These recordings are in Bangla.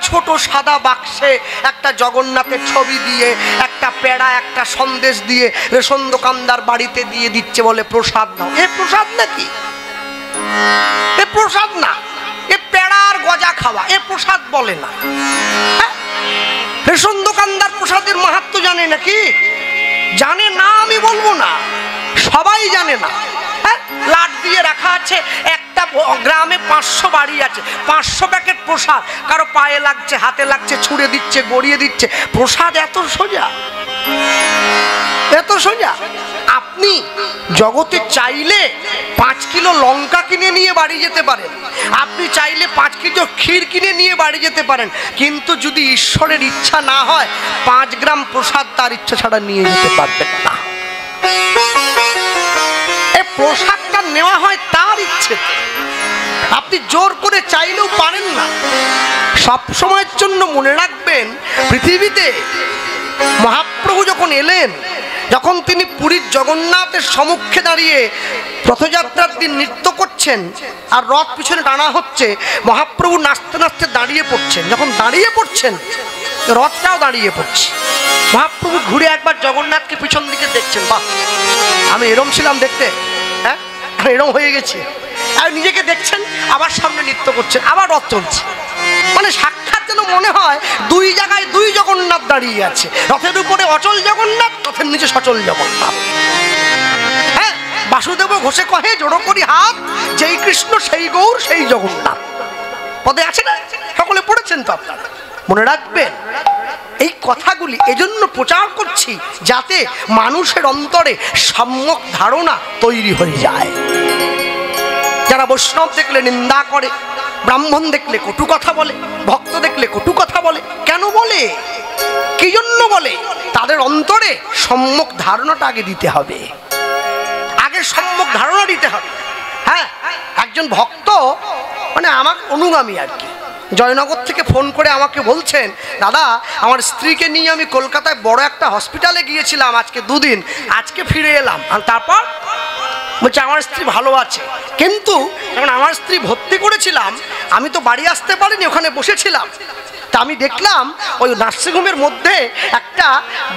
ছোট সাদা বাক্সে একটা জগন্নাথের ছবি দিয়ে একটা পেড়া একটা সন্দেশ দিয়ে রেশন দোকানদার বাড়িতে দিয়ে দিচ্ছে, বলে প্রসাদ নাও। এ প্রসাদ নাকি? এ প্রসাদ না, এ পেড়া আর গজা খাওয়া, এ প্রসাদ বলে না। রেশন দোকানদার প্রসাদের মাহাত্ম্য জানে নাকি? জানে না, আমি বলবো না, সবাই জানে না। লাট দিয়ে রাখা আছে, একটা গ্রামে 500 বাড়ি আছে, 500 প্যাকেট প্রসাদ, কারো পায়ে লাগছে, হাতে লাগছে, ছুঁড়ে দিচ্ছে, গড়িয়ে দিচ্ছে। প্রসাদ এত সোজা, এত সোজা। আপনি জগতে চাইলে 5 কিলো লঙ্কা কিনে নিয়ে বাড়ি যেতে পারেন, আপনি চাইলে 5 কিলো ক্ষীর কিনে নিয়ে বাড়ি যেতে পারেন, কিন্তু যদি ঈশ্বরের ইচ্ছা না হয় 5 গ্রাম প্রসাদ তার ইচ্ছা ছাড়া নিয়ে যেতে পারবেন না। এই প্রসাদটা নেওয়া হয় তার ইচ্ছে, আপনি জোর করে চাইলেও পারেন না। সব সময়ের জন্য মনে রাখবেন, পৃথিবীতে মহাপ্রভু যখন এলেন, যখন তিনি পুরীর জগন্নাথের সম্মুখে দাঁড়িয়ে রথযাত্রার দিন নৃত্য করছেন আর রথ পিছনে টানা হচ্ছে, মহাপ্রভু নাচতে নাচতে দাঁড়িয়ে পড়ছেন। যখন দাঁড়িয়ে পড়ছেন, রথটাও দাঁড়িয়ে পড়ছে। মহাপ্রভু ঘুরে একবার জগন্নাথকে পিছন দিকে দেখছেন, বাহ, আমি এরম ছিলাম দেখতে, হ্যাঁ এরম হয়ে গেছি। আর নিজেকে দেখছেন, আবার সামনে নৃত্য করছেন, আবার রথ চলছে। মানে সাক্ষাৎ যেন মনে হয় 2 জায়গায় 2 জগন্নাথ দাঁড়িয়ে আছে। রথের উপরে অচল জগন্নাথ, রথের নিচে সচল জগন্নাথ। হ্যাঁ, বাসুদেব ঘোষে কহে জোড়ো করি হাত, যেই কৃষ্ণ সেই গৌর সেই জগন্নাথ, পদে আছে না? সকলে পড়েছেন তো আপনারা, মনে রাখবেন। এই কথাগুলি এজন্য প্রচার করছি, যাতে মানুষের অন্তরে সম্যক ধারণা তৈরি হয়ে যায়। যারা বৈষ্ণব দেখলে নিন্দা করে, ব্রাহ্মণ দেখলে কটু কথা বলে, ভক্ত দেখলে কটু কথা বলে, কেন বলে, কি জন্য বলে? তাদের অন্তরে সম্যক ধারণাটা আগে দিতে হবে, আগে সম্যক ধারণা দিতে হবে। হ্যাঁ, একজন ভক্ত মানে আমার অনুগামী আর কি, জয়নগর থেকে ফোন করে আমাকে বলছেন, দাদা আমার স্ত্রীকে নিয়ে আমি কলকাতায় বড় একটা হসপিটালে গিয়েছিলাম আজকে 2 দিন, আজকে ফিরে এলাম। আর তারপর বলছে আমার স্ত্রী ভালো আছে, কিন্তু যখন আমার স্ত্রী ভর্তি করেছিলাম আমি তো বাড়ি আসতে পারিনি, ওখানে বসেছিলাম। তা আমি দেখলাম ওই নার্সিংহোমের মধ্যে একটা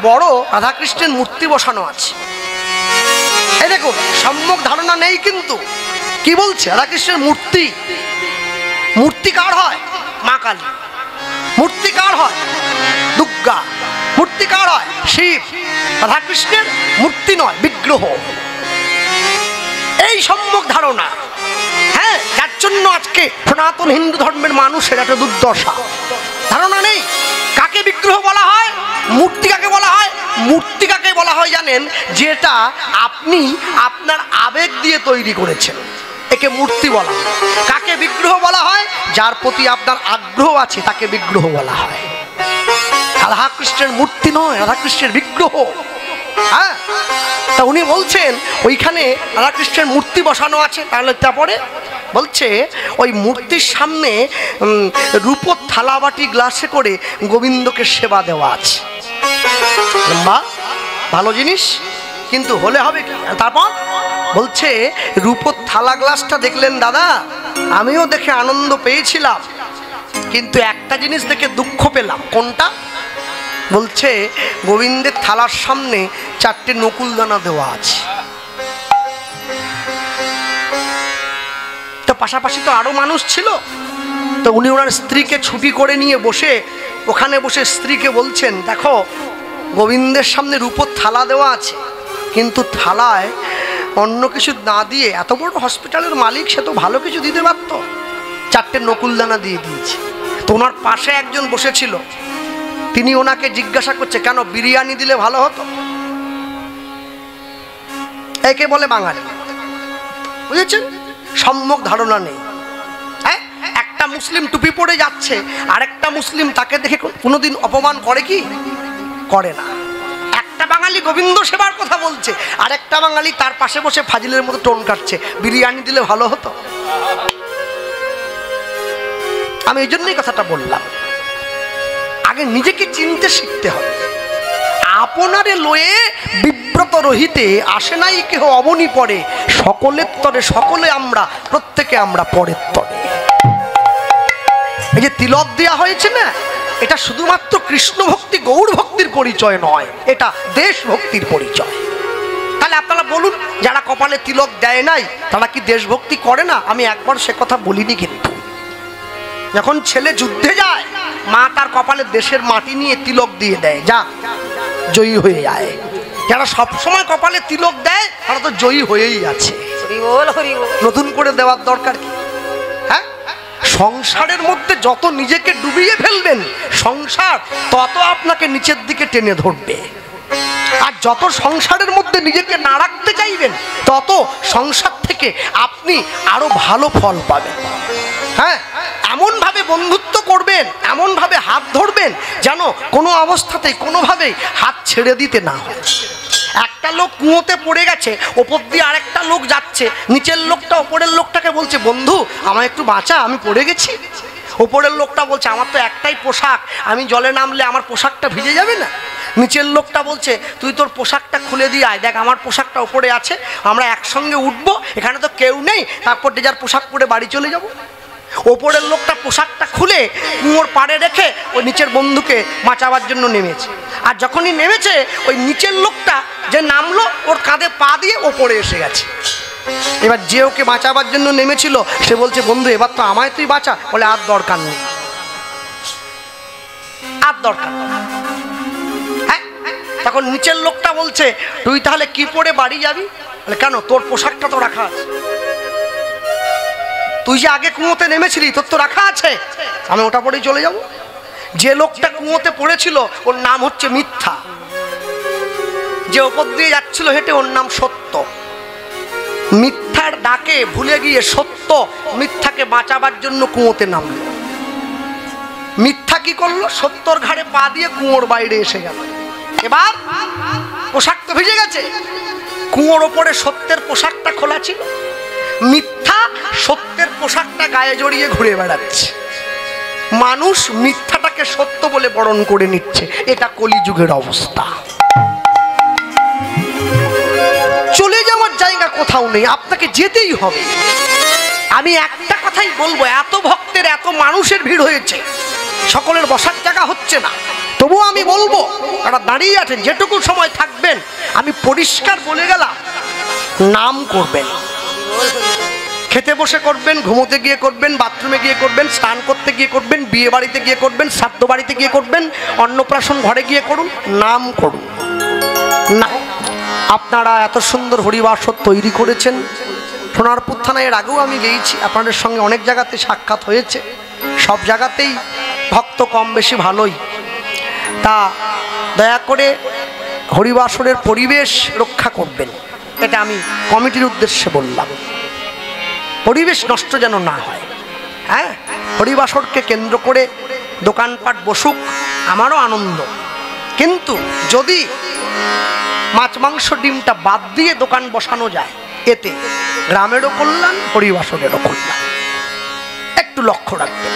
বড় রাধাকৃষ্ণের মূর্তি বসানো আছে। এই দেখুন, সম্যক ধারণা নেই, কিন্তু কি বলছে? রাধাকৃষ্ণের মূর্তি। মূর্তি কার হয়? মা কালী। মূর্তি কার হয়? দুর্গা। মূর্তি কার হয়? শিব। রাধাকৃষ্ণের মূর্তি নয়, বিগ্রহ। এই সম্যক ধারণা, হ্যাঁ, যার জন্য আজকে সনাতন হিন্দু ধর্মের মানুষের একটা দুর্দশা। ধারণা নেই কাকে বিগ্রহ বলা হয়, মূর্তি কাকে বলা হয়। মূর্তি কাকে বলা হয় জানেন? যেটা আপনি আপনার আবেগ দিয়ে তৈরি করেছেন, একে মূর্তি বলা হয়। কাকে বিগ্রহ বলা হয়? যার প্রতি আপনার আগ্রহ আছে তাকে বিগ্রহ বলা হয়। রাধাকৃষ্ণের মূর্তি নয়, রাধাকৃষ্ণের বিগ্রহ। হ্যাঁ, তা উনি বলছেন ওইখানে রাধাকৃষ্ণের মূর্তি বসানো আছে। তাহলে তারপরে বলছে ওই মূর্তির সামনে রূপোর থালাবাটি গ্লাসে করে গোবিন্দকে সেবা দেওয়া আছে। বা ভালো জিনিস, কিন্তু হলে হবে কি? তারপর বলছে রূপোর থালা গ্লাসটা দেখলেন দাদা, আমিও দেখে আনন্দ পেয়েছিলাম, কিন্তু একটা জিনিস দেখে দুঃখ পেলাম। কোনটা? বলছে গোবিন্দের থালার সামনে 4টে নকুলদানা দেওয়া আছে। তো পাশাপাশি তো আরো মানুষ ছিল, তো উনি ওনার স্ত্রীকে ছুটি করে নিয়ে বসে ওখানে বসে স্ত্রীকে বলছেন, দেখো গোবিন্দের সামনে রূপোর থালা দেওয়া আছে, কিন্তু থালায় অন্য কিছু না দিয়ে, এত বড় হসপিটালের মালিক, সে তো ভালো কিছু দিতে পারত, 4টে নকুলদানা দিয়ে দিয়েছে। তো ওনার পাশে একজন বসেছিল, তিনি ওনাকে জিজ্ঞাসা করছে, কেন বিরিয়ানি দিলে ভালো হতো? একে বলে বাঙালি। বুঝেছেন? সম্যক ধারণা নেই। একটা মুসলিম টুপি পরে যাচ্ছে, আরেকটা মুসলিম তাকে দেখে কোনোদিন অপমান করে কি? করে না। একটা বাঙালি গোবিন্দ সেবার কথা বলছে, আরেকটা বাঙালি তার পাশে বসে ফাজিলের মতো টোন কাটছে, বিরিয়ানি দিলে ভালো হতো। আমি এই জন্যই কথাটা বললাম, আগে নিজেকে চিনতে শিখতে হবে। আপনারে লয়ে বিব্রত রহিতে আসে নাই কেহ অবনি পড়ে, সকলের তরে সকলে আমরা, প্রত্যেকে আমরা পরের তরে। এই যে তিলক দেওয়া হয়েছে না, এটা শুধুমাত্র কৃষ্ণ ভক্তি গৌর ভক্তির পরিচয় নয়, এটা দেশ ভক্তির পরিচয়। তাহলে আপনারা বলুন, যারা কপালে তিলক দেয় নাই তারা কি দেশভক্তি করে না? আমি একবার সে কথা বলিনি। কিন্তু যখন ছেলে যুদ্ধে যায়, মা তার কপালে দেশের মাটি নিয়ে তিলক দিয়ে দেয়, যা জয়ী হয়ে যায়। যারা সবসময় কপালে তিলক দেয় তারা তো জয়ী হয়েই আছে, নতুন করে দেওয়ার দরকার কি? হ্যাঁ, সংসারের মধ্যে যত নিজেকে ডুবিয়ে ফেলবেন সংসার তত আপনাকে নিচের দিকে টেনে ধরবে, আর যত সংসারের মধ্যে নিজেকে না রাখতে চাইবেন তত সংসার থেকে আপনি আরো ভালো ফল পাবেন। হ্যাঁ, এমন ভাবে বন্ধুত্ব করবেন, এমন ভাবে হাত ধরবেন যেন কোনো অবস্থাতেই কোনোভাবেই হাত ছেড়ে দিতে না হয়। একটা লোক কুয়োতে পড়ে গেছে, ওপর দিয়ে আরেকটা লোক যাচ্ছে, নিচের লোকটা ওপরের লোকটাকে বলছে, বন্ধু আমায় একটু বাঁচা, আমি পড়ে গেছি। ওপরের লোকটা বলছে, আমার তো একটাই পোশাক, আমি জলে নামলে আমার পোশাকটা ভিজে যাবে না? নিচের লোকটা বলছে, তুই তোর পোশাকটা খুলে দিয়ে আয়, দেখ আমার পোশাকটা ওপরে আছে, আমরা একসঙ্গে উঠবো, এখানে তো কেউ নেই, তারপর যে যার পোশাক পরে বাড়ি চলে যাব। ওপরের লোকটা পোশাকটা খুলে কুয়োর পাড়ে রেখে ওই নিচের বন্ধুকে বাঁচাবার জন্য নেমেছে, আর যখনই নেমেছে ওই নিচের লোকটা যে নামলো ওর কাঁধে পা দিয়ে ওপরে এসে গেছে। এবার যে ওকে বাঁচাবার জন্য নেমেছিল সে বলছে, বন্ধু এবার তো আমায় তুই বাঁচা। বলে, আর দরকার নেই, আর দরকার। হ্যাঁ, তখন নিচের লোকটা বলছে, তুই তাহলে কি পরে বাড়ি যাবি? বলে, কেন, তোর পোশাকটা তো রাখা আছে, তুই যে আগে কুয়োতে নেমেছিলি তোর তো রাখা আছে, আমি ওটা পরেই চলে যাব। যে লোকটা কুয়োতে পড়েছিল ওর নাম হচ্ছে মিথ্যা, যে ওপর দিয়ে যাচ্ছিল হেঁটে ওর নাম সত্য। মিথ্যার ডাকে ভুলে গিয়ে সত্য মিথ্যাকে বাঁচাবার জন্য কুয়োতে নামলো। মিথ্যা কি করলো? সত্যর ঘাড়ে পা দিয়ে কুয়োর বাইরে এসে গেল। এবার পোশাক তো ভিজে গেছে, কুয়োর ওপরে সত্যের পোশাকটা খোলা ছিল, মিথ্যা সত্যের পোশাকটা গায়ে জড়িয়ে ঘুরে বেড়াচ্ছে। মানুষ মিথ্যাটাকে সত্য বলে বরণ করে নিচ্ছে, এটা কলিযুগের অবস্থা। চলে যাওয়ার জায়গা কোথাও নেই, আপনাকে যেতেই হবে। আমি একটা কথাই বলবো, এত ভক্তের এত মানুষের ভিড় হয়েছে, সকলের বসার জায়গা হচ্ছে না, তবুও আমি বলবো তারা দাঁড়িয়ে আছেন, যেটুকু সময় থাকবেন আমি পরিষ্কার বলে গেলাম, নাম করবেন। খেতে বসে করবেন, ঘুমোতে গিয়ে করবেন, বাথরুমে গিয়ে করবেন, স্নান করতে গিয়ে করবেন, বিয়ে বাড়িতে গিয়ে করবেন, শ্রাদ্ধ বাড়িতে গিয়ে করবেন, অন্নপ্রাশন ঘরে গিয়ে করুন, নাম করুন। না, আপনারা এত সুন্দর হরিবাসর তৈরি করেছেন। সোনারপুর থানায় এর আগেও আমি গিয়েছি, আপনাদের সঙ্গে অনেক জায়গাতে সাক্ষাৎ হয়েছে, সব জায়গাতেই ভক্ত কম বেশি ভালোই। তা দয়া করে হরিবাসরের পরিবেশ রক্ষা করবেন, এটা আমি কমিটির উদ্দেশ্যে বললাম। পরিবেশ নষ্ট যেন না হয়। হ্যাঁ, হরিবাসরকে কেন্দ্র করে দোকানপাট বসুক, আমারও আনন্দ, কিন্তু যদি মাছ মাংস ডিমটা বাদ দিয়ে দোকান বসানো যায়, এতে গ্রামেরও কল্যাণ, হরিবাসরেরও কল্যাণ। একটু লক্ষ্য রাখবেন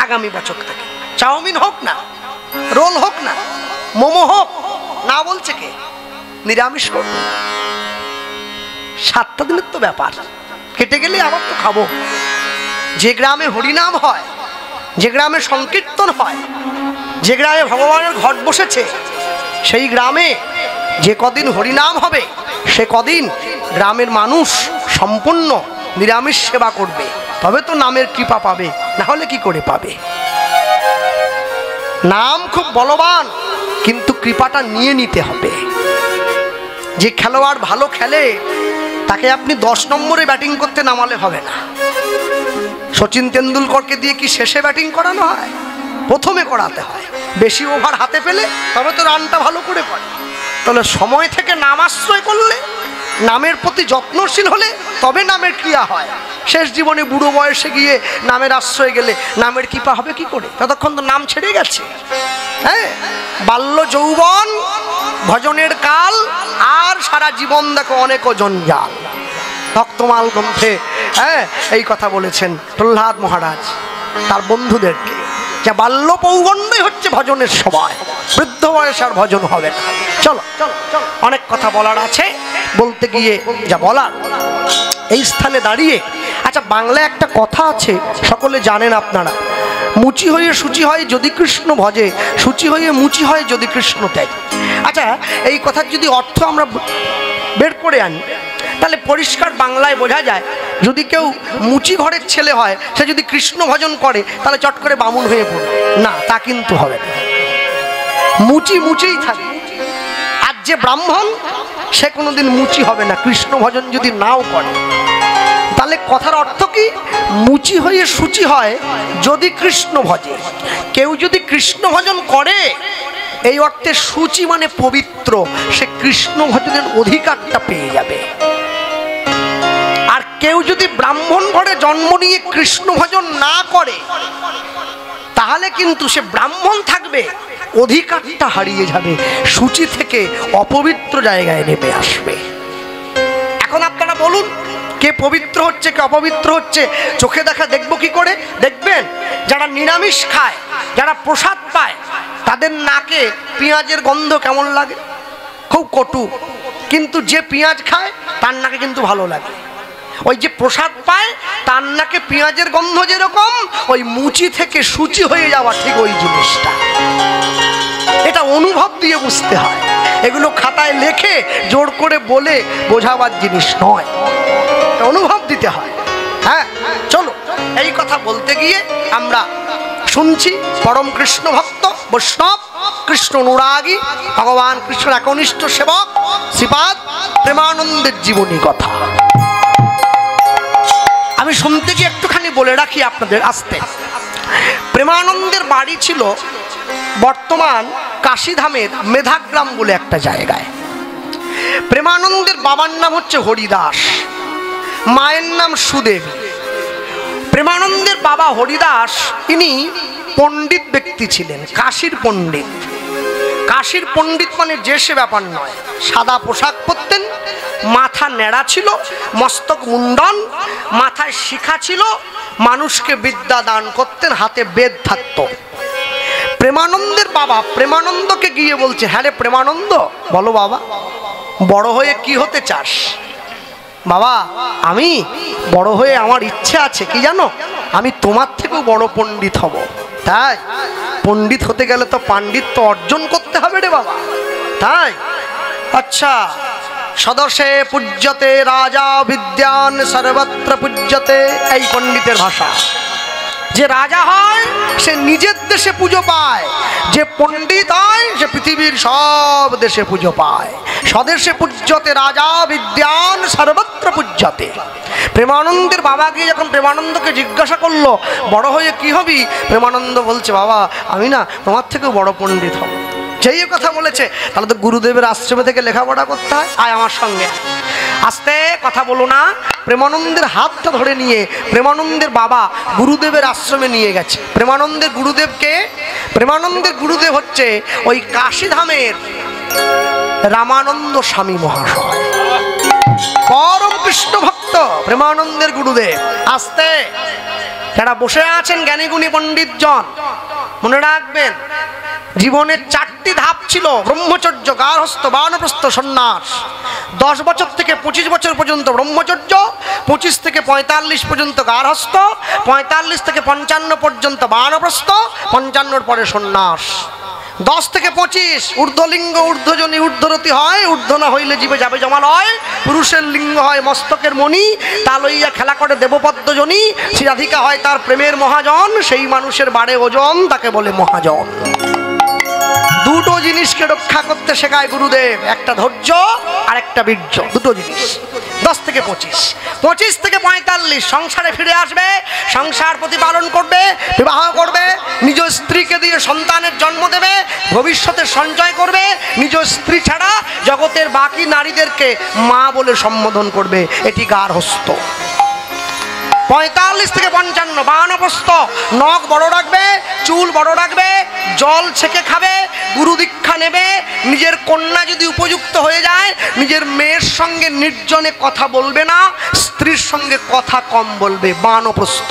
আগামী বছর থেকে। চাউমিন হোক না, রোল হোক না, মোমো হোক না, বলছে কে? নিরামিষ করবেন। 7টা দিনের তো ব্যাপার, কেটে গেলে আবার তো খাবো। যে গ্রামে হরিনাম হয়, যে গ্রামে সংকীর্তন হয়, যে গ্রামে ভগবানের ঘট বসেছে, সেই গ্রামে যে কদিন হরিনাম হবে সে কদিন গ্রামের মানুষ সম্পূর্ণ নিরামিষ সেবা করবে, তবে তো নামের কৃপা পাবে, না হলে কি করে পাবে? নাম খুব বলবান, কিন্তু কৃপাটা নিয়ে নিতে হবে। যে খেলোয়াড় ভালো খেলে তাকে আপনি 10 নম্বরে ব্যাটিং করতে নামালে হবে না। সচিন তেন্ডুলকরকে দিয়ে কি শেষে ব্যাটিং করানো হয়? প্রথমে করাতে হয়। বেশি ওভার হাতে পেলে তবে তো রানটা ভালো করে করে। তাহলে সময় থেকে নাম আশ্রয় করলে, নামের প্রতি যত্নশীল হলে তবে নামের ক্রিয়া হয়। শেষ জীবনে বুড়ো বয়সে গিয়ে নামের আশ্রয় গেলে নামের কৃপা হবে কি করে? ততক্ষণ তো নাম ছেড়ে গেছে। হ্যাঁ, বাল্য যৌবন ভজনের কাল, আর সারা জীবন দেখো অনেক জঞ্জাল। ভক্তমাল গ্রন্থে হ্যাঁ এই কথা বলেছেন প্রহ্লাদ মহারাজ তার বন্ধুদেরকে, যে বাল্য পৌগণ্ডই হচ্ছে ভজনের সময়, বৃদ্ধ বয়সে আর ভজন হবে না। চলো অনেক কথা বলার আছে, বলতে গিয়ে যা বলার এই স্থানে দাঁড়িয়ে। আচ্ছা, বাংলায় একটা কথা আছে, সকলে জানেন আপনারা, মুচি হয়ে সূচি হয় যদি কৃষ্ণ ভজে, সূচি হয়ে মুচি হয় যদি কৃষ্ণ ত্যাগ। আচ্ছা, এই কথার যদি অর্থ আমরা বের করে আনি তাহলে পরিষ্কার বাংলায় বোঝা যায়, যদি কেউ মুচি ঘরের ছেলে হয়, সে যদি কৃষ্ণ ভজন করে তাহলে চট করে বামুন হয়ে পড়ে না, তা কিন্তু হবে না। মুচি মুচিই থাকে। আর যে ব্রাহ্মণ, সে কোনোদিন মুচি হবে না কৃষ্ণ ভজন যদি নাও করে। তাহলে কথার অর্থ কি? মুচি হয়ে সূচি হয় যদি কৃষ্ণ ভজে। কেউ যদি কৃষ্ণ ভজন করে, এই অর্থে সূচি মানে পবিত্র, সে কৃষ্ণ ভজনের অধিকারটা পেয়ে যাবে। আর কেউ যদি ব্রাহ্মণ ঘরে জন্ম নিয়ে কৃষ্ণ ভজন না করে, তাহলে কিন্তু সে ব্রাহ্মণ থাকবে, অধিকারটা হারিয়ে যাবে, সূচি থেকে অপবিত্র জায়গায় নেমে আসবে। এখন আপনারা বলুন, কে পবিত্র হচ্ছে কে অপবিত্র হচ্ছে চোখে দেখা দেখবো কি করে? দেখবেন যারা নিরামিষ খায়, যারা প্রসাদ পায়, তাদের নাকে পেঁয়াজের গন্ধ কেমন লাগে? খুব কটু। কিন্তু যে পেঁয়াজ খায় তার নাকে কিন্তু ভালো লাগে। ওই যে প্রসাদ পায় তার নাকে পেঁয়াজের গন্ধ যেরকম, ওই মুচি থেকে সূচি হয়ে যাওয়া ঠিক ওই জিনিসটা। এটা অনুভব দিয়ে বুঝতে হয়। এগুলো খাতায় লেখে জোর করে বলে বোঝাবার জিনিস নয়, অনুভব দিতে হয়। হ্যাঁ, চলো এই কথা বলতে গিয়ে আমরা শুনছি পরম কৃষ্ণ ভক্ত বৈষ্ণব, কৃষ্ণ অনুরাগী, ভগবান কৃষ্ণ একনিষ্ঠ সেবক শ্রীপাদ প্রেমানন্দের জীবনী কথা। আমি শুনতে গিয়ে একটুখানি বলে রাখি আপনাদের আসতে। প্রেমানন্দের বাড়ি ছিল বর্তমান কাশীধামের মেধাগ্রাম বলে একটা জায়গায়। প্রেমানন্দের বাবার নাম হচ্ছে হরিদাস, মায়ের নাম সুদেবী। প্রেমানন্দের বাবা হরিদাস ইনি পণ্ডিত ব্যক্তি ছিলেন, কাশীর পণ্ডিত। কাশীর পণ্ডিত মানে যে সে ব্যাপার নয়। সাদা পোশাক পরতেন, মাথা ন্যাড়া ছিল, মস্তক মুন্ডন, মাথায় শিখা ছিল, মানুষকে বিদ্যা দান করতেন, হাতে বেদ থাকতো। প্রেমানন্দের বাবা প্রেমানন্দকে গিয়ে বলছে, হ্যাঁ রে প্রেমানন্দ, বলো বাবা, বড় হয়ে কি হতে চাস? বাবা, আমি বড় হয়ে আমার ইচ্ছে আছে কি জানো? আমি তোমার থেকেও বড় পণ্ডিত হব। তাই পণ্ডিত হতে গেলে তো পাণ্ডিত্য অর্জন করতে হবে রে বাবা। তাই আচ্ছা, সদর্শে পূজ্যতে রাজা বিদ্যান সর্বত্র পূজ্যতে, এই পণ্ডিতের ভাষা। যে রাজা হয় সে নিজের দেশে পুজো পায়, যে পণ্ডিত হয় সে পৃথিবীর সব দেশে পুজো পায়। স্বদেশে পূজ্যতে রাজা বিদ্যান সর্বত্র পূজ্যতে। প্রেমানন্দের বাবা গিয়ে যখন প্রেমানন্দকে জিজ্ঞাসা করলো, বড় হয়ে কি হবি? প্রেমানন্দ বলছে, বাবা আমি না তোমার থেকেও বড় পণ্ডিত হব। যেই কথা বলেছে, তাহলে তো গুরুদেবের আশ্রমে থেকে লেখাপড়া করতে হয়, আয় আমার সঙ্গে। আস্তে কথা বলো না। প্রেমানন্দের হাতটা ধরে নিয়ে প্রেমানন্দের বাবা গুরুদেবের আশ্রমে নিয়ে গেছে। প্রেমানন্দের গুরুদেবকে, প্রেমানন্দের গুরুদেব হচ্ছে ওই কাশীধামের রামানন্দ স্বামী মহাশয়, পরম কৃষ্ণ ভক্ত প্রেমানন্দের গুরুদেব। আস্তে, যারা বসে আছেন জ্ঞানীগুণী পণ্ডিতজন, মনে রাখবেন জীবনের 4টি ধাপ ছিল: ব্রহ্মচর্য, গার্হস্থ্য, বানপ্রস্থ, সন্ন্যাস। 10 বছর থেকে 25 বছর পর্যন্ত ব্রহ্মচর্য, 25 থেকে 45 পর্যন্ত গার্হস্থ্য, 45 থেকে 55 পর্যন্ত বানপ্রস্থ, 55 পরে সন্ন্যাস। 10 থেকে 25 ঊর্ধ্বলিঙ্গ ঊর্ধ্বজনী ঊর্ধ্বরতি হয়, ঊর্ধ্ব না হইলে জীবে যাবে জমালয়। পুরুষের লিঙ্গ হয় মস্তকের মণি, তা লইয়া খেলা করে দেবপদ্মজনী। শ্রীরাধিকা হয় তার প্রেমের মহাজন, সেই মানুষের বাড়ে ওজন, তাকে বলে মহাজন। দুটো জিনিসকে রক্ষা করতে শেখায় গুরুদেব, একটা ধৈর্য আর একটা বীর্য, দুটো জিনিস। 10 থেকে 25, 25 থেকে 45 সংসারে ফিরে আসবে, সংসার প্রতিপালন করবে, বিবাহ করবে, নিজ স্ত্রীকে দিয়ে সন্তানের জন্ম দেবে, ভবিষ্যতে সঞ্চয় করবে, নিজ স্ত্রী ছাড়া জগতের বাকি নারীদেরকে মা বলে সম্বোধন করবে, এটি গার্হস্থ্য। 45 থেকে 55 বানপ্রস্থ, নখ বড় রাখবে, চুল বড় রাখবে, জল ছেঁকে খাবে, গুরু দীক্ষা নেবে। নিজের কন্যা যদি উপযুক্ত হয়ে যায়, নিজের মেয়ের সঙ্গে নির্জনে কথা বলবে না, স্ত্রীর সঙ্গে কথা কম বলবে, বানপ্রস্থ।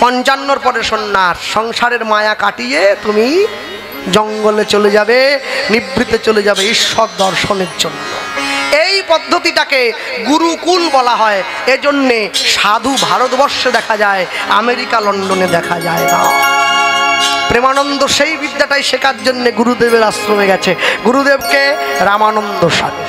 55 পরে সন্ন্যাস, সংসারের মায়া কাটিয়ে তুমি জঙ্গলে চলে যাবে, নিভৃতে চলে যাবে ঈশ্বর দর্শনের জন্য। এই পদ্ধতিটাকে গুরুকুল বলা হয়। এজন্যে সাধু ভারতবর্ষে দেখা যায়, আমেরিকা লন্ডনে দেখা যায় না। প্রেমানন্দ সেই বিদ্যাটাই শেখার জন্য গুরুদেবের আশ্রমে গেছে। গুরুদেবকে রামানন্দ স্বামী,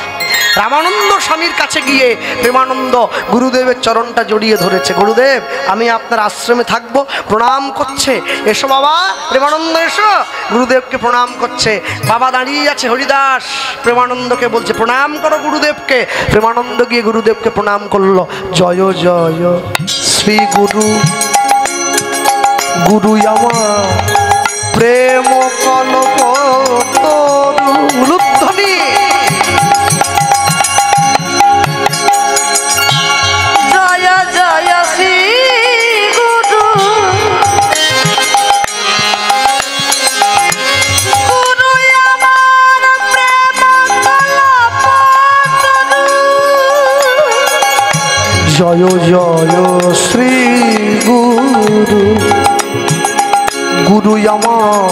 রামানন্দ স্বামীর কাছে গিয়ে প্রেমানন্দ গুরুদেবের চরণটা জড়িয়ে ধরেছে। গুরুদেব, আমি আপনার আশ্রমে থাকবো। প্রণাম করছে, এসো বাবা প্রেমানন্দ এসো। গুরুদেবকে প্রণাম করছে। বাবা দাঁড়িয়ে আছে, হরিদাস প্রেমানন্দকে বলছে প্রণাম করো গুরুদেবকে। প্রেমানন্দ গিয়ে গুরুদেবকে প্রণাম করলো। জয় জয় শ্রী গুরু, গুরু আমার প্রেম কল্প তরুধ্বনি। জয় জয় শ্রী গুরু, গুরু আমার প্রেম কল্প তরু। জয় জয় শ্রী গুরু, গুরু আমার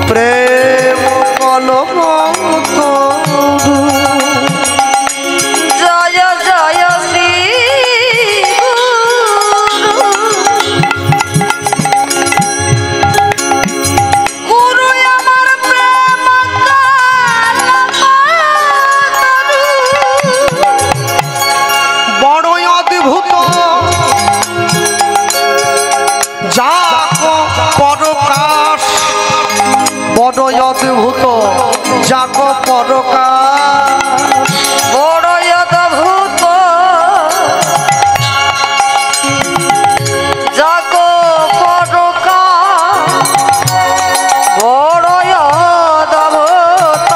প্রেম কল্প তরু। জয় জয় শ্রী গুরু, গুরু আমার প্রেম কল্প তরু। বড়ই অদ্ভুত যা পরকাশ, বড়ই অদ্ভুত যাক পরকাশ। বড় অদ্ভুত যাক পরকাশ, বড় অদ্ভুত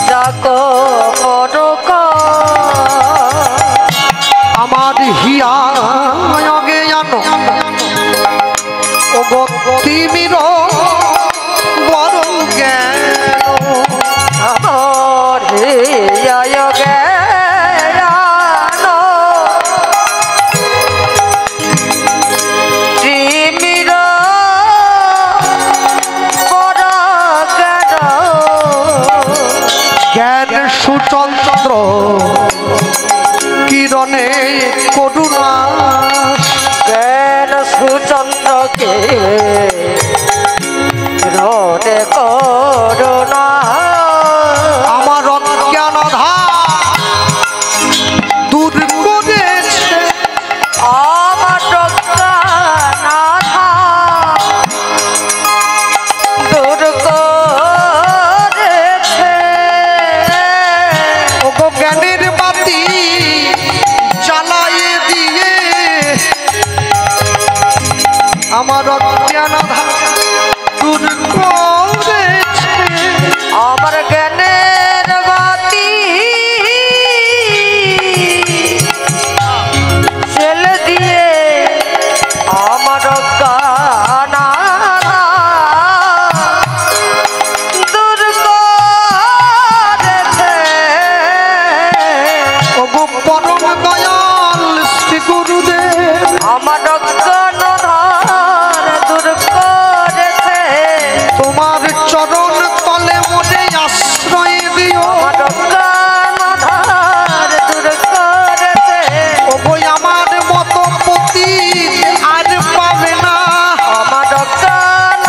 যাক পরকাশ। আমার হিয়া জ্ঞান ও গতিমির বড় জ্ঞান। আমার হিয়ায় জ্ঞান তিমির বড় জ্ঞান। জ্ঞান সুচন্দ্র কিরণে করুণা, জ্ঞান সুচন্দ্রকে রোদে করুণা। আমার অজ্ঞান দূর করেছে, আমার দূর করেছে। ওগো জ্ঞানের বাতি জ্বালাইয়ে দিয়ে আমার অজ্ঞান দূর করেছে। আমার জ্ঞানের বাতি ছেলে দিয়ে আমার জ্ঞান দূর করেছে। ওগো পরম দয়াল শ্রী গুরুদেব, আমার জ্ঞান দূর করেছে। তোমার চরণ তলে মনে আশ্রয় দিও। আমার জ্ঞান দূর করেছে। ওগো আমার মতো পতি আর পাবে না। আমার জ্ঞান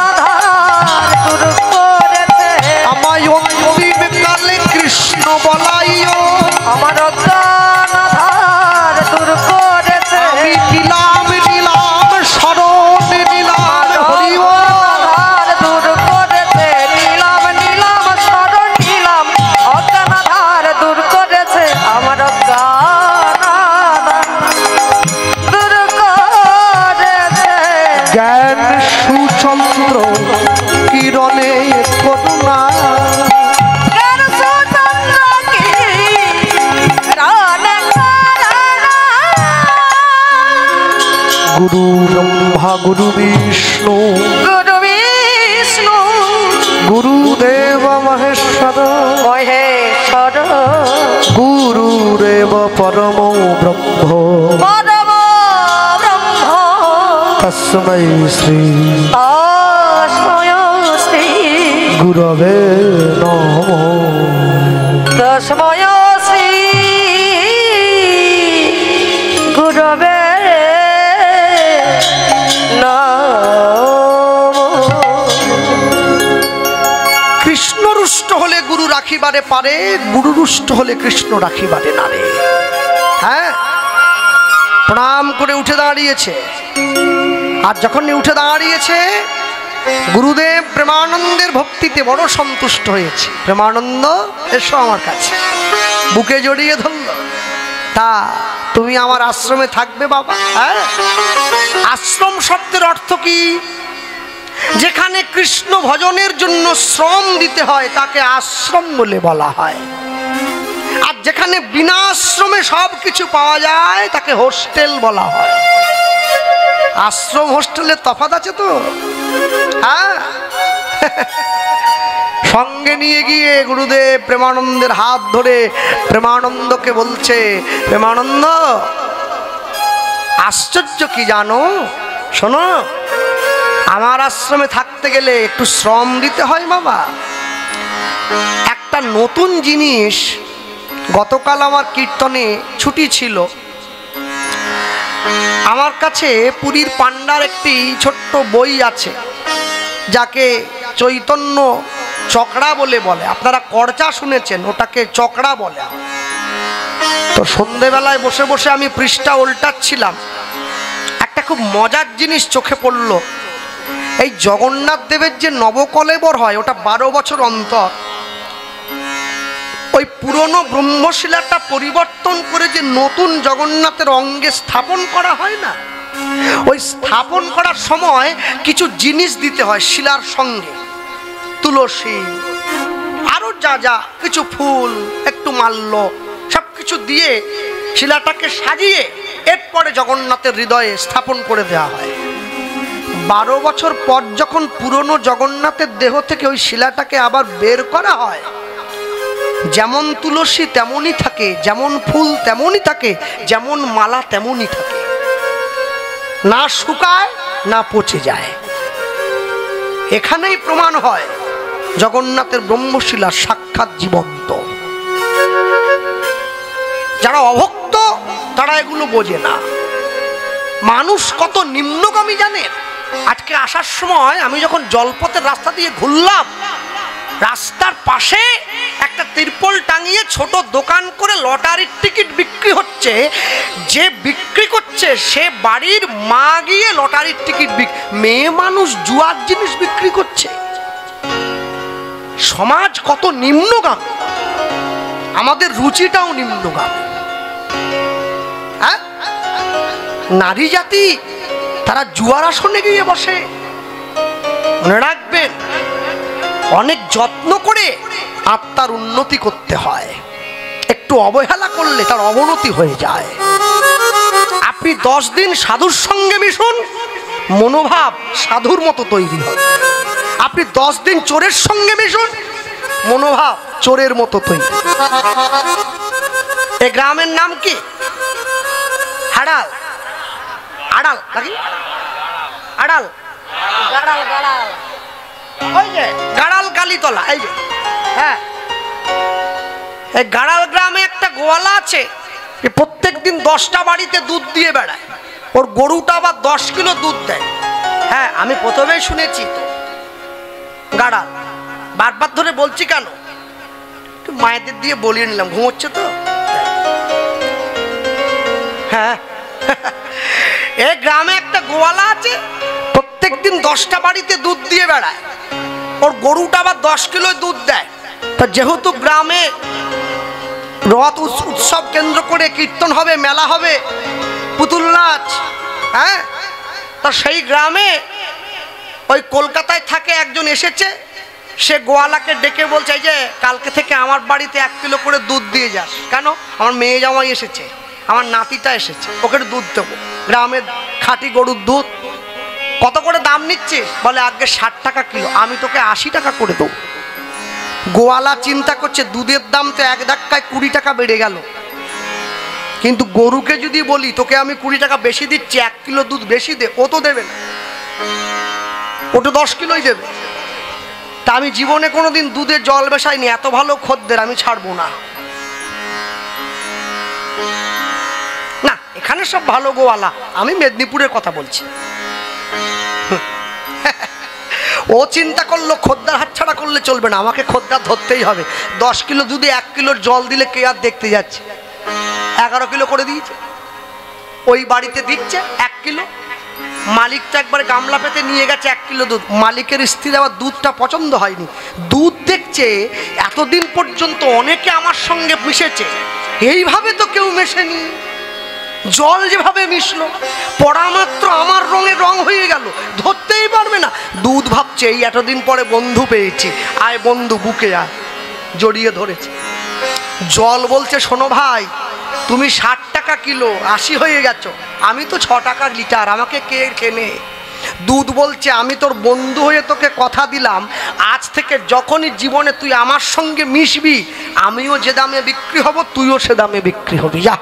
দূর করেছে। আমায় অন্তিম কালে কৃষ্ণ বলাইও। আমার জ্ঞান দূর করেছে। আমি নিলাম নিলাম শরণ নিলাম হরিও। অজ্ঞান দূর করেছে। নিলাম নিলাম শরণ নিলাম, অজ্ঞান দূর করেছে। আমার জ্ঞান দূর করেছে। জ্ঞান সুচন্দ্র কিরণে করুণা, জ্ঞান সুচন্দ্র কিরণে করুণা। গুরু ব্রহ্মা গুরু বিষ্ণু গুরু বিষ্ণু গুরুদেব মহেশ্বর, মহেশ্বর গুরুরেব পরম ব্রহ্ম পরম ব্রহ্ম তস্मै শ্রী তস্मै শ্রী গুরবে নমঃ। তস্ময় শ্রী গুরবে কৃষ্ণ রুষ্ট হলে গুরু রাখিবারে পারে, গুরু রুষ্ট হলে কৃষ্ণ রাখিবারে না রে। হ্যাঁ, প্রণাম করে উঠে দাঁড়িয়েছে। আর যখন উঠে দাঁড়িয়েছে, গুরুদেব প্রেমানন্দের ভক্তিতে বড় সন্তুষ্ট হয়েছে। প্রেমানন্দ এসো আমার কাছে, বুকে জড়িয়ে ধরল। তা তুমি আমার আশ্রমে থাকবে বাবা? হ্যাঁ। আশ্রম শব্দের অর্থ কি? যেখানে কৃষ্ণ ভজনের জন্য শ্রম দিতে হয় তাকে আশ্রম বলে বলা হয়। আর যেখানে বিনা আশ্রমে সব কিছু পাওয়া যায় তাকে হোস্টেল বলা হয়। আশ্রম হোস্টেলের তফাৎ আছে তো? হ্যাঁ। সঙ্গে নিয়ে গিয়ে গুরুদেব প্রেমানন্দের হাত ধরে প্রেমানন্দকে বলছে, প্রেমানন্দ আশ্চর্য কি জানো? শোনো, আমার আশ্রমে থাকতে গেলে একটু শ্রম দিতে হয় বাবা। একটা নতুন জিনিস, গতকাল আমার কীর্তনে ছুটি ছিল, আমার কাছে পুরীর পান্ডার একটি ছোট্ট বই আছে যাকে চৈতন্য চকড়া বলে বলে। আপনারা করচা শুনেছেন, ওটাকে চকড়া বলে। তো সন্ধেবেলায় বসে বসে আমি পৃষ্ঠা উল্টাচ্ছিলাম, একটা খুব মজার জিনিস চোখে পড়ল। এই জগন্নাথ দেবের যে নবকলেবর হয় ওটা 12 বছর অন্তর। ওই পুরনো ব্রহ্মশিলাটা পরিবর্তন করে যে নতুন জগন্নাথের অঙ্গে স্থাপন করা হয় না, ওই স্থাপন করার সময় কিছু জিনিস দিতে হয় শিলার সঙ্গে, তুলসী আরো যা যা কিছু ফুল, একটু মাল্য, সবকিছু দিয়ে শিলাটাকে সাজিয়ে এরপরে জগন্নাথের হৃদয়ে স্থাপন করে দেওয়া হয়। 12 বছর পর যখন পুরনো জগন্নাথের দেহ থেকে ওই শিলাটাকে আবার বের করা হয়, যেমন তুলসী তেমনই থাকে, যেমন ফুল তেমনই থাকে, যেমন মালা তেমনই থাকে, না শুকায় না পচে যায়। এখানেই প্রমাণ হয় জগন্নাথের ব্রহ্মশিলা সাক্ষাৎ জীবন্ত। যারা অভক্ত তারা এগুলো বোঝে না। মানুষ কত নিম্নগামী জানেন? আজকে আসার সময় আমি যখন জলপথের রাস্তা দিয়ে ঘুরলাম, রাস্তার পাশে একটা তিরপল টাঙিয়ে ছোট দোকান করে লটারির টিকিট বিক্রি হচ্ছে। যে বিক্রি করছে সে বাড়ির মা গিয়ে লটারির টিকিট মেয়ে মানুষ জুয়ার জিনিস বিক্রি করছে। সমাজ কত নিম্নগামী, আমাদের রুচিটাও নিম্নগামী। হ্যাঁ, নারী জাতি তারা জুয়ার আসনে গিয়ে বসে। মনে রাখবেন, অনেক যত্ন করে আত্মার উন্নতি করতে হয়, একটু অবহেলা করলে তার অবনতি হয়ে যায়। আপনি 10 দিন সাধুর সঙ্গে মিশুন, মনোভাব সাধুর মতো তৈরি হবে। আপনি 10 দিন চোরের সঙ্গে মিশুন, মনোভাব চোরের মতো তৈরি। এই গ্রামের নাম কি? হাড়াল। আড়াল নাকি? আড়াল, গাড়াল গাড়াল, ওই যে গাড়াল কালীতলা। এই যে হ্যাঁ, এই গাড়াল গ্রামে একটা গোয়ালা আছে, প্রত্যেক দিন 10টা বাড়িতে দুধ দিয়ে বেড়ায়। ওর গরুটা আবার 10 কিলো দুধ দেয়। হ্যাঁ, আমি প্রথমেই শুনেছি তো গাড়াল। বারবার ধরে বলছি কেন? একটু মায়েদের দিয়ে বলিয়ে নিলাম, ঘুমোচ্ছে তো। হ্যাঁ, এই গ্রামে একটা গোয়ালা আছে, প্রত্যেক দিন 10টা বাড়িতে দুধ দিয়ে বেড়ায়। ওর গরুটা আবার 10 কিলো দুধ দেয়। তা যেহেতু গ্রামে রথ উৎসব কেন্দ্র করে কীর্তন হবে, মেলা হবে, পুতুল নাচ, হ্যাঁ, তা সেই গ্রামে ওই কলকাতায় থাকে একজন এসেছে, সে গোয়ালাকে ডেকে বলছে যে কালকে থেকে আমার বাড়িতে 1 কিলো করে দুধ দিয়ে যাস। কেন? আমার মেয়ে জামাই এসেছে, আমার নাতিটা এসেছে, ওকে দুধ দেবো। গ্রামের খাঁটি গরুর দুধ। কত করে দাম নিচ্ছে? বলে আগে 60 টাকা কিলো। আমি তোকে 80 টাকা করে দেবো। গোয়ালা চিন্তা করছে দুধের দাম তো এক ধাক্কায় 20 টাকা বেড়ে গেল, কিন্তু গরুকে যদি বলি তোকে আমি 20 টাকা বেশি দিচ্ছি, 1 কিলো দুধ বেশি দে, ও তো দেবে না, ওটা 10 কিলোই দেবে। তা আমি জীবনে কোনোদিন দুধে জল মেশাইনি, এত ভালো খদ্দের আমি ছাড়বো না। এখানে সব ভালো গোয়ালা, আমি মেদিনীপুরের কথা বলছি। ও চিন্তা করলো খদ্দার হাতছাড়া করলে চলবে না, আমাকে খদ্দার ধরতেই হবে। 10 কিলো দুধে 1 কিলোর জল দিলে কে আর দেখতে যাচ্ছে? 11 কিলো করে দিয়েছে। ওই বাড়িতে দিচ্ছে 1 কিলো, মালিক তো একবারে গামলা পেতে নিয়ে গেছে 1 কিলো দুধ। মালিকের স্ত্রীর আবার দুধটা পছন্দ হয়নি, দুধ দেখছে এতদিন পর্যন্ত অনেকে আমার সঙ্গে মিশেছে, এইভাবে তো কেউ মেশেনি। জল যেভাবে মিশলো, পড়া মাত্র আমার রঙে রং হয়ে গেল, ধরতেই পারবে না। দুধ ভাবছে এই এতদিন পরে বন্ধু পেয়েছি, আয় বন্ধু বুকে আয়, জড়িয়ে ধরেছে। জল বলছে শোনো ভাই, তুমি 60 টাকা কিলো 80 হয়ে গেছো, আমি তো 6 টাকা লিটার, আমাকে কে কেনে? দুধ বলছে আমি তোর বন্ধু হয়ে তোকে কথা দিলাম, আজ থেকে যখনই জীবনে তুই আমার সঙ্গে মিশবি, আমিও যে দামে বিক্রি হব তুইও সে দামে বিক্রি হবি। যা,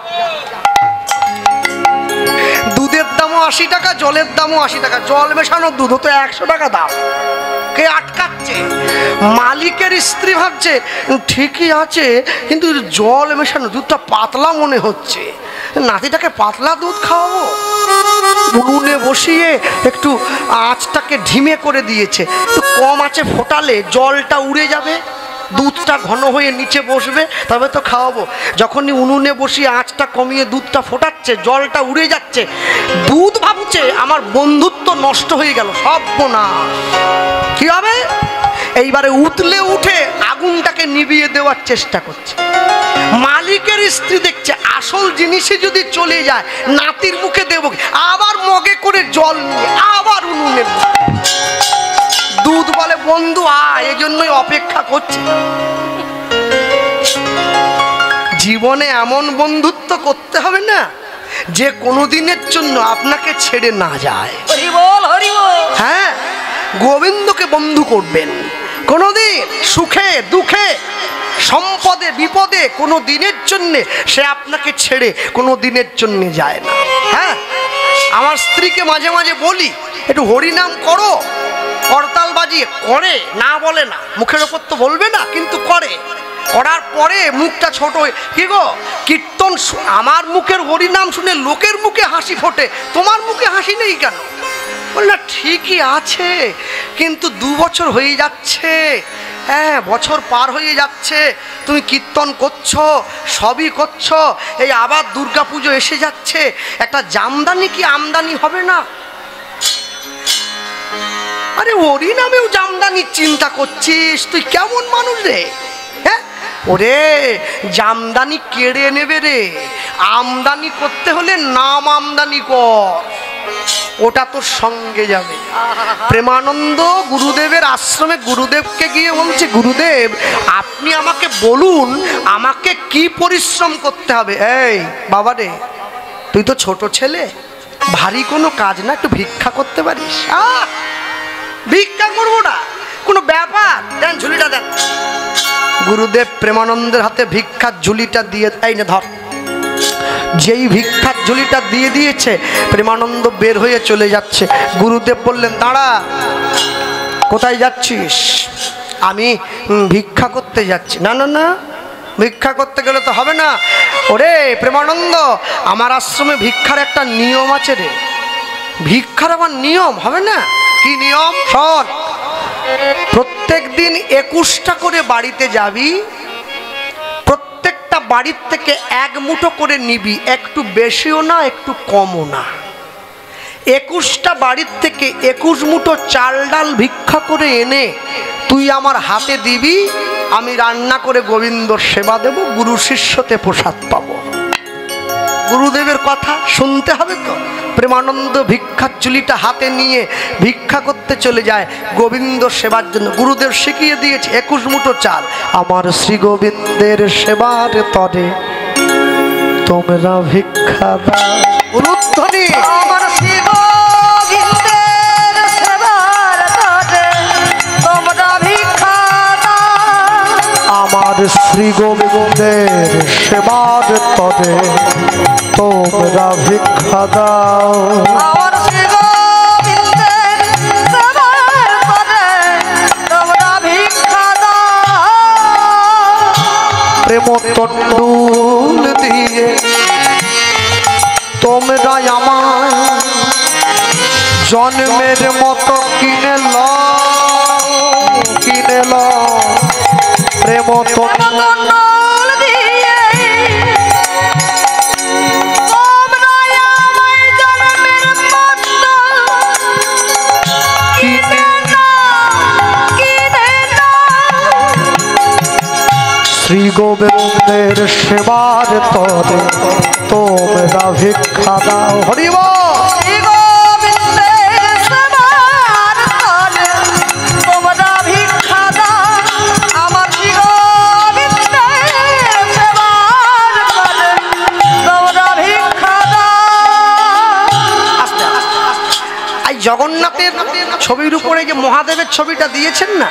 দুধের দামও 80 টাকা, জলের দামও 80 টাকা, জল মেশানো দুধ তো 100 টাকা দাম। কে আটকাচ্ছে? মালিকের স্ত্রী ভাবছে ঠিকই আছে, কিন্তু জল মেশানো দুধটা পাতলা মনে হচ্ছে, নাতিটাকে পাতলা দুধ খাওয়াবো। উনুনে বসিয়ে একটু আঁচটাকে ঢিমে করে দিয়েছে, একটু কম আঁচে ফোটালে জলটা উড়ে যাবে, দুধটা ঘন হয়ে নিচে বসবে, তবে তো খাওয়াবো। যখনই উনুনে বসিয়ে আঁচটা কমিয়ে দুধটা ফোটাচ্ছে, জলটা উড়ে যাচ্ছে, দুধ ভাবছে আমার বন্ধুত্ব নষ্ট হয়ে গেল, সর্বনাশ। কি হবে? এইবারে উতলে উঠে আগুনটাকে নিভিয়ে দেওয়ার চেষ্টা করছে। মালিকের স্ত্রী দেখছে আসল জিনিসে যদি চলে যায় নাতির মুখে দেব, আবার মগে করে জল নিয়ে আবার উনুনে। দুধ বলে বন্ধু আয়, এই জন্যই অপেক্ষা করছে। জীবনে এমন বন্ধুত্ব করতে হবে না যে কোনোদিনের জন্য আপনাকে ছেড়ে না যায়। হরি বল, হরি বল। হ্যাঁ, গোবিন্দকে বন্ধু করবেন, কোনোদিন সুখে দুঃখে সম্পদে বিপদে কোনো দিনের জন্যে সে আপনাকে ছেড়ে কোনো দিনের জন্যে যায় না। হ্যাঁ, আমার স্ত্রীকে মাঝে মাঝে বলি একটু হরিনাম করো, করতাল বাজিয়ে করে, না বলে না, মুখের ওপর তো বলবে না, কিন্তু করে। করার পরে মুখটা ছোট হয়ে, কি গো কীর্তন, আমার মুখের হরিনাম শুনে লোকের মুখে হাসি ফোটে, তোমার মুখে হাসি নেই কেন? বলল ঠিকই আছে, কিন্তু 2 বছর হয়ে যাচ্ছে, হ্যাঁ বছর পার হয়ে যাচ্ছে, তুমি কীর্তন করছো, সবই করছো, এই আবার দুর্গা পুজো এসে যাচ্ছে, একটা জামদানি কি আমদানি হবে না? আরে হরি নামেও জামদানি চিন্তা করছিস, তুই কেমন মানুষ রে? হ্যাঁ, ওরে জামদানি কেড়ে নেবে রে, আমদানি করতে হলে নাম আমদানি কর, ওটা তোর সঙ্গে যাবে। প্রেমানন্দ গুরুদেবের আশ্রমে গুরুদেবকে গিয়ে বলছে গুরুদেব আপনি আমাকে বলুন আমাকে কি পরিশ্রম করতে হবে। এই বাবা রে, তুই তো ছোট ছেলে, ভারী কোনো কাজ না, একটু ভিক্ষা করতে পারিস? ভিক্ষা করবো না, কোনো ব্যাপার, দেন ঝুলিটা দেন। গুরুদেব প্রেমানন্দের হাতে ভিক্ষার ঝুলিটা দিয়ে, এই না ধর। যেই ভিক্ষার ঝুলিটা দিয়ে দিয়েছে, প্রেমানন্দ বের হয়ে চলে যাচ্ছে। গুরুদেব বললেন দাঁড়া, কোথায় যাচ্ছিস? আমি ভিক্ষা করতে যাচ্ছি। না না না, ভিক্ষা করতে গেলে তো হবে না। ওরে প্রেমানন্দ, আমার আশ্রমে ভিক্ষার একটা নিয়ম আছে রে। ভিক্ষার আবার নিয়ম হবে না? কি নিয়ম? শোন, প্রত্যেক দিন 21টা করে বাড়িতে যাবি, প্রত্যেকটা বাড়ির থেকে 1 মুঠো করে নিবি, একটু বেশিও না একটু কমও না। 21টা বাড়ির থেকে 21 মুঠো চাল ডাল ভিক্ষা করে এনে তুই আমার হাতে দিবি, আমি রান্না করে গোবিন্দর সেবা দেব, গুরু শিষ্যতে প্রসাদ পাবো। গুরুদেবের কথা শুনতে হবে তো। প্রেমানন্দ ভিক্ষার ঝুলিটা হাতে নিয়ে ভিক্ষা করতে চলে যায় গোবিন্দ সেবার জন্য। গুরুদেব শিখিয়ে দিয়েছে 21 মুঠো চাল, আমার শ্রী গোবিন্দের সেবার তরে তোমরা ভিক্ষা দাও। উলুধ্বনি, আমার শ্রী গোবিন্দের সেবার তরে তোমরা ভিক্ষা দাও। আমার শ্রী গোবিন্দের সেবার তরে তোমরা ভিক্ষা দাও। আমার শ্রী গোবিন্দের সেবার তরে তোমরা ভিক্ষা দাও। প্রেম তণ্ডুল দিয়ে তোমরা জন্মের মতো কিনে ল প্রেম মতন দিয়ে তোমরা আমায় জন্মের মতো কিনে শ্রী গোবিন্দের সেবার তরে তোমরা ভিক্ষা দাও। হরি বল। শ্রী গোবিন্দের সেবার তরে তোমরা ভিক্ষা দাও। আমার শ্রী গোবিন্দের সেবার তরে তোমরা ভিক্ষা দাও। এই জগন্নাথের ছবির উপরে যে মহাদেবের ছবিটা দিয়েছেন না,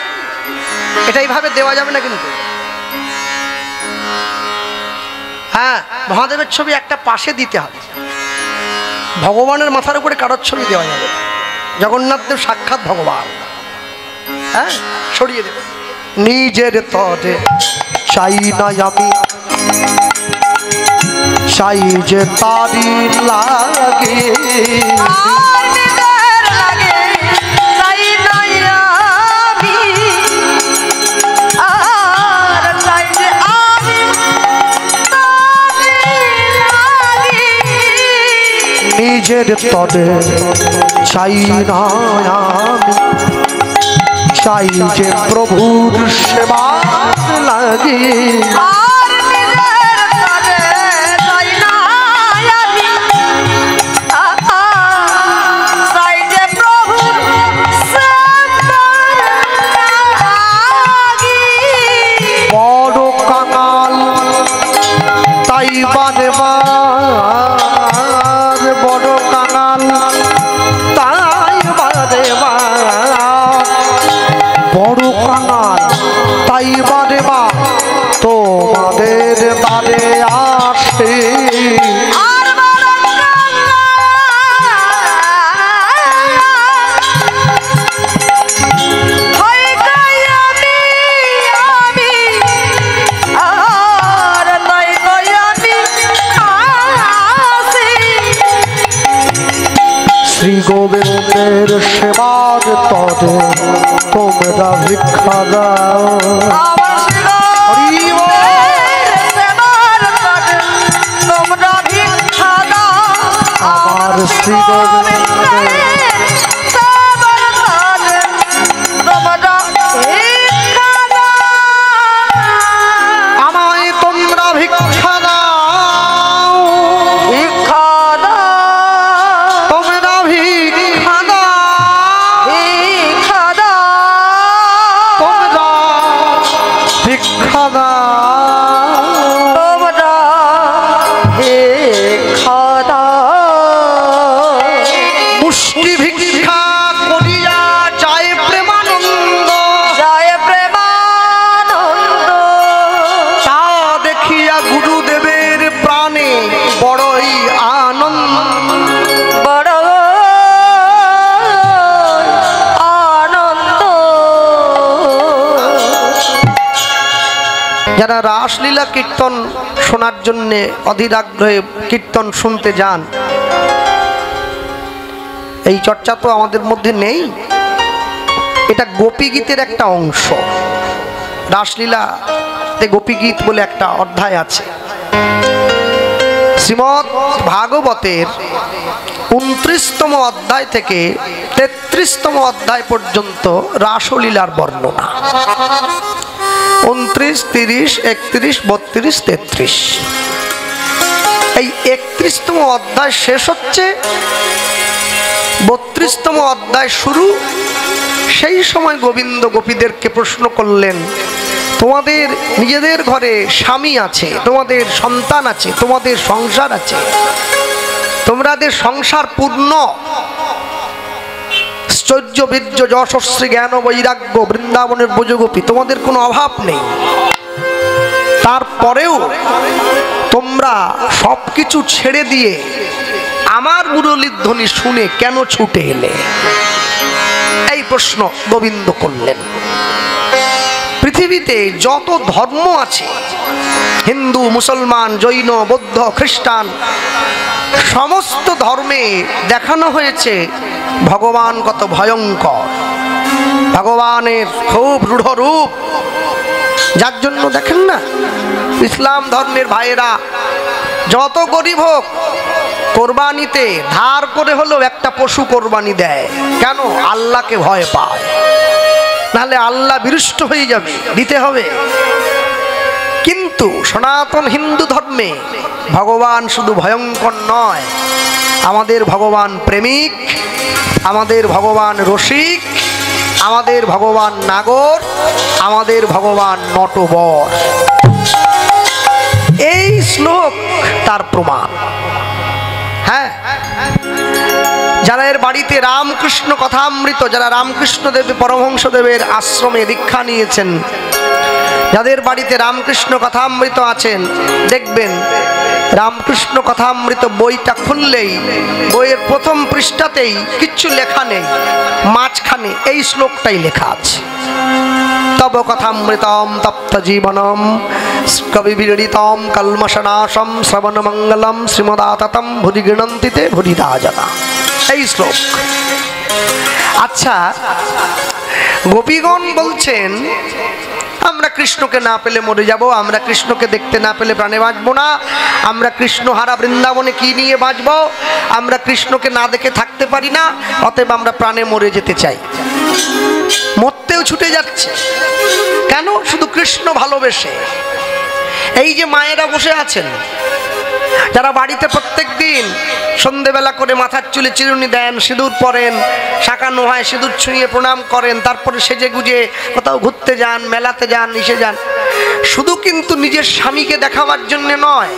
এটা এইভাবে দেওয়া যাবে না কিন্তু। হ্যাঁ, মহাদেবের ছবি একটা পাশে দিতে হবে, ভগবানের মাথার উপরে কারোর ছবি দেওয়া যাবে। জগন্নাথ দেব সাক্ষাৎ ভগবান। হ্যাঁ, সরিয়ে দেবে। নিজের তরে চাই না আমি, চাই যে তারি লাগে। আর নিজের লাগে চাই না আমি, আর চাই যে আমি তারি লাগি। নিজের তরে চাই না আমি, চাই যে প্রভুর সেবা লাগে। আর নিজের লাগে চাই না আমি, চাই যে প্রভুর সেবা লাগি। বড় কাঙাল তাই বারে বার, বড় কাঙাল তাই বারে বার, বড় কাঙাল তাই বারে বার তোমাদের দ্বারে আসে। আর বড় হই গই আমি, আর নাই গই আমি আসি। শ্রী গোবিন্দের সেবার তরে তোমরা ভিক্ষা দাও। আমার শ্রী গোবিন্দের সেবার তরে তোমরা ভিক্ষা দাও। আমার শ্রী গোবিন্দের সেবার তরে তোমরা ভিক্ষা দাও। আমায় তোমরা ভিক্ষা দাও, ভিক্ষা দাও, তোমরা ভিক্ষা দাও, ভিক্ষা দাও, তোমরা ভিক্ষা দাও। তোমরা ভিক্ষা দাও। মুষ্টি ভিক্ষা করিয়া যায় প্রেমানন্দ, জয় প্রেমানন্দ। তা দেখিয়া গুরুদেবের প্রাণে বড়ই আনন্দ। বড় আনন্দ। যারা রাসলীলা কীর্তন শোনার জন্য অধীর আগ্রহে কীর্তন শুনতে যান, এই চর্চা তো আমাদের মধ্যে নেই। এটা গোপী গীতের একটা অংশ। রাসলীলাতে গোপী গীত বলে একটা অধ্যায় আছে। শ্রীমদ্ ভাগবতের 29তম অধ্যায় থেকে 33তম অধ্যায় পর্যন্ত রাসলীলার বর্ণনা। 29, 30, 31, 32, 33। এই 31তম অধ্যায় শেষ হচ্ছে, 32তম অধ্যায় শুরু। সেই সময় গোবিন্দ গোপীদেরকে প্রশ্ন করলেন, তোমাদের নিজেদের ঘরে স্বামী আছে, তোমাদের সন্তান আছে, তোমাদের সংসার আছে, তোমাদের সংসার পূর্ণ, ঐশ্বর্য বীর্য যশস্বী জ্ঞান বৈরাগ্য বৃন্দাবনের ব্রজগোপী, তোমাদের কোনো অভাব নেই। তারপরেও তোমরা সবকিছু ছেড়ে দিয়ে আমার মুরলীর ধ্বনি শুনে কেন ছুটে এলে? এই প্রশ্ন গোবিন্দ করলেন। পৃথিবীতে যত ধর্ম আছে, হিন্দু, মুসলমান, জৈন, বৌদ্ধ, খ্রিস্টান, সমস্ত ধর্মে দেখানো হয়েছে ভগবান কত ভয়ঙ্কর, ভগবানের খুব রূঢ় রূপ। যার জন্য দেখেন না, ইসলাম ধর্মের ভাইয়েরা যত গরিব হোক কোরবানিতে ধার করে হলেও একটা পশু কোরবানি দেয়। কেন? আল্লাহকে ভয় পায়, নাহলে আল্লাহ বিরুষ্ট হয়ে যাবে, দিতে হবে। কিন্তু সনাতন হিন্দু ধর্মে ভগবান শুধু ভয়ঙ্কর নয়, আমাদের ভগবান প্রেমিক, আমাদের ভগবান রসিক, আমাদের ভগবান নাগর, আমাদের ভগবান নটবর। এই শ্লোক তার প্রমাণ। হ্যাঁ, যারা এর বাড়িতে রামকৃষ্ণ কথামৃত, যারা রামকৃষ্ণ দেব পরমহংসদেবের আশ্রমে দীক্ষা নিয়েছেন, যাদের বাড়িতে রামকৃষ্ণ কথামৃত আছেন, দেখবেন রামকৃষ্ণ কথামৃত বইটা খুললেই বইয়ের প্রথম পৃষ্ঠাতেই কিচ্ছু লেখা নেই, মাঝখানে এই শ্লোকটাই লেখা আছে, তব কথামৃতম তপ্ত জীবনম কবি বিরড়িতম কলমশনাশম শ্রবণ মঙ্গলম শ্রীমদাততম ভুরি গৃণন্তিতে ভুরিদা জনা। এই শ্লোক। আচ্ছা, গোপীগণ বলছেন আমরা কৃষ্ণকে না পেলে মরে যাব, আমরা কৃষ্ণকে দেখতে না পেলে প্রাণে বাঁচবো না, আমরা কৃষ্ণহারা বৃন্দাবনে কি নিয়ে বাঁচবো, আমরা কৃষ্ণকে না দেখে থাকতে পারি না, অতএব আমরা প্রাণে মরে যেতে চাই। মরতেও ছুটে যাচ্ছে কেন? শুধু কৃষ্ণ ভালোবেসে। এই যে মায়েরা বসে আছেন, যারা বাড়িতে প্রত্যেক দিন সন্ধেবেলা করে মাথার চুলে চিরুনি দেন, সিঁদুর পরেন, শাঁকানো হয়, সিঁদুর ছুঁয়ে প্রণাম করেন, তারপরে সেজে গুজে কোথাও ঘুরতে যান, মেলাতে যান, ইসে যান, শুধু কিন্তু নিজের স্বামীকে দেখাবার জন্য নয়,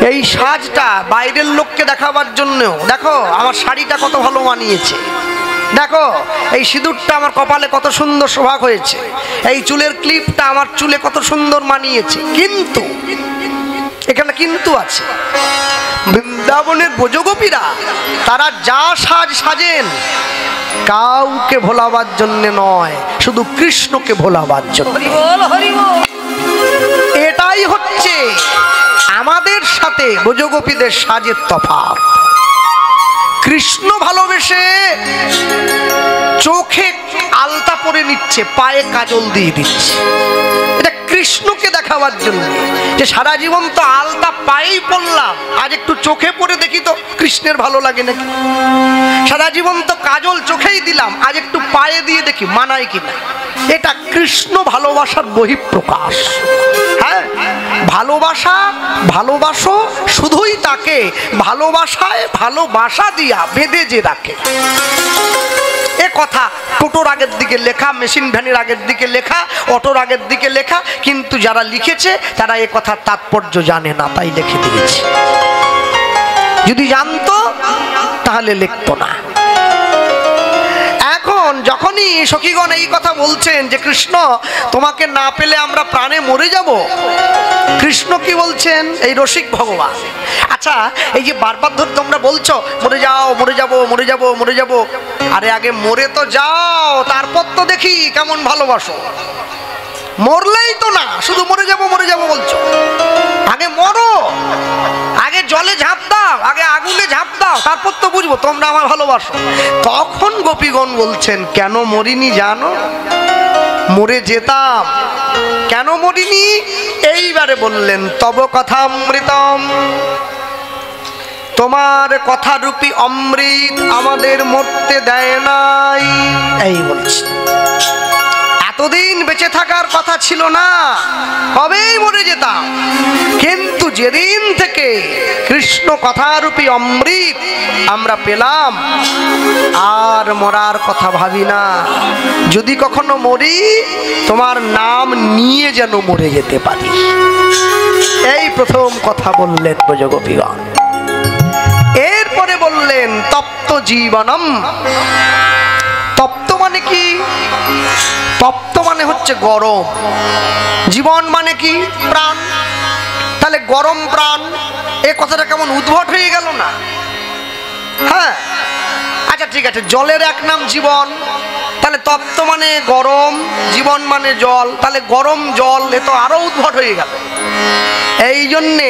এই সাজটা বাইরের লোককে দেখাবার জন্যও। দেখো আমার শাড়িটা কত ভালো মানিয়েছে, দেখো এই সিঁদুরটা আমার কপালে কত সুন্দর শোভা হয়েছে, এই চুলের ক্লিপটা আমার চুলে কত সুন্দর মানিয়েছে। কিন্তু এখানে কিন্তু আছে, বৃন্দাবনের ব্রজগোপীরা তারা যা সাজ সাজেন কাউকে ভোলাবার জন্য নয়, শুধু কৃষ্ণকে ভোলাবার জন্য। এটাই হচ্ছে আমাদের সাথে ব্রজগোপীদের সাজের তফাৎ। কৃষ্ণ ভালোবেসে চোখে আলতা পরে নিচ্ছে, পায়ে কাজল দিয়ে দিচ্ছে, এটা কৃষ্ণকে দেখাবার জন্য, যে সারা জীবন তো আলতা পায়েই পড়লাম, আজ একটু চোখে পরে দেখি তো কৃষ্ণের ভালো লাগে নাকি। সারা জীবন তো কাজল চোখেই দিলাম, আজ একটু পায়ে দিয়ে দেখি মানায় কিনা। এটা কৃষ্ণ ভালোবাসার বহিঃপ্রকাশ। হ্যাঁ, ভালোবাসা, ভালোবাসো শুধুই তাকে, ভালোবাসায় ভালোবাসা দিয়া বেঁধে যে রাখে। এ কথা টোটোর আগের দিকে লেখা, মেশিন ভ্যানের আগের দিকে লেখা, অটোর আগের দিকে লেখা, কিন্তু যারা লিখেছে তারা এ কথার তাৎপর্য জানে না, তাই লিখে দিয়েছে। যদি জানতো তাহলে লিখতো না। এখন যখনই সখীগণ এই কথা বলছেন যে কৃষ্ণ তোমাকে না পেলে আমরা প্রাণে মরে যাব, কৃষ্ণ কি বলছেন? এই রসিক ভগবান। আচ্ছা, এই যে বারবার ধরে তোমরা বলছো মরে যাও, মরে যাব, মরে যাব, মরে যাব, আরে আগে মরে তো যাও, তারপর তো দেখি কেমন ভালোবাসো। মরলেই তো না, শুধু মরে যাব মরে যাব বলছো। আগে মরো, আগে জলে ঝাঁপ দাও, আগে আগুনে ঝাঁপ দাও, তারপর তো বুঝবো তোমরা আমার ভালোবাসো। তখন গোপীগণ বলছেন কেন মরিনি জানো? মরে যেতাম, কেন মরিনি? এইবারে বললেন তব কথামৃতম, তোমার কথা রূপী অমৃত আমাদের মরতে দেয় নাই। এই বলছি, এতদিন বেঁচে থাকার কথা ছিল না, কবেই মরে যেতাম, কিন্তু যেদিন থেকে কৃষ্ণ কথারূপী অমৃত আমরা পেলাম, আর মরার কথা ভাবি না। যদি কখনো মরি তোমার নাম নিয়ে যেন মরে যেতে পারি। এই প্রথম কথা বললেন ব্রজগোপীগণ। এরপরে বললেন তপ্ত জীবনম। তপ্ত মানে কি? তপ্ত মানে হচ্ছে গরম, জীবন মানে কি? প্রাণ। তাহলে গরম প্রাণ, এ কথাটা কেমন উদ্ভট হয়ে গেল না? হ্যাঁ, আচ্ছা ঠিক আছে, জলের এক নাম জীবন, তাহলে তপ্ত মানে গরম, জীবন মানে জল, তাহলে গরম জল, এ তো আরো উদ্ভট হয়ে গেল। এই জন্যে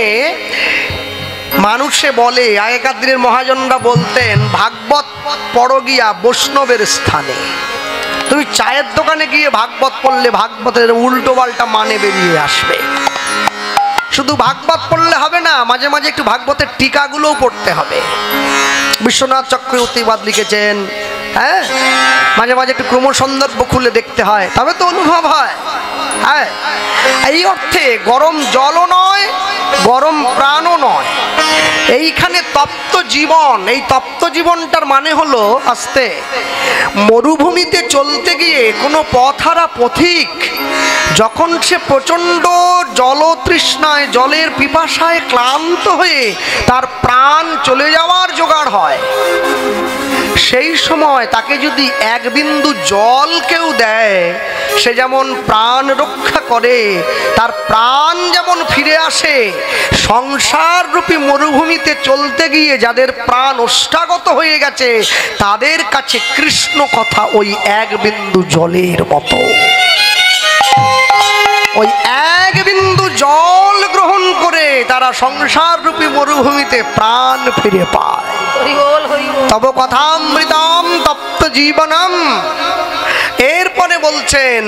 মানুষে বলে, আগেকার দিনের মহাজনরা বলতেন, ভাগবত পড়ো গিয়া বৈষ্ণবের স্থানে। তুমি চায়ের দোকানে গিয়ে ভাগবত পড়লে ভাগবতের উল্টো পাল্টা মানে বেরিয়ে আসবে। শুধু ভাগবত পড়লে হবে না, মাঝে মাঝে একটু ভাগবতের টিকাগুলোও পড়তে হবে। বিশ্বনাথ চক্রবর্তীবাদ লিখেছেন, হ্যাঁ, মাঝে মাঝে একটু ক্রমসন্দর্ভ খুলে দেখতে হয়, তবে তো অনুভব হয়। হ্যাঁ, এই অর্থে গরম জলও নয়, গরম প্রাণও নয়, এইখানে তপ্ত জীবন। এই তপ্ত জীবনটার মানে হলো, আস্তে মরুভূমিতে চলতে গিয়ে কোনো পথহারা পথিক যখন সে প্রচণ্ড জলতৃষ্ণায়, জলের পিপাসায় ক্লান্ত হয়ে তার প্রাণ চলে যাওয়ার জোগাড় হয়, সেই সময় তাকে যদি এক বিন্দু জল কেউ দেয়, সে যেমন প্রাণ রক্ষা করে, তার প্রাণ যেমন ফিরে আসে, সংসার রূপী মরুভূমিতে চলতে গিয়ে যাদের প্রাণ ওষ্ঠাগত হয়ে গেছে, তাদের কাছে কৃষ্ণ কথা ওই এক বিন্দু জলের মতো। ওই এক বিন্দু জল গ্রহণ করে তারা সংসার রূপী মরুভূমিতে প্রাণ ফিরে পায়। তব কথামৃতম তপ্ত জীবনম। এরপরে বলছেন,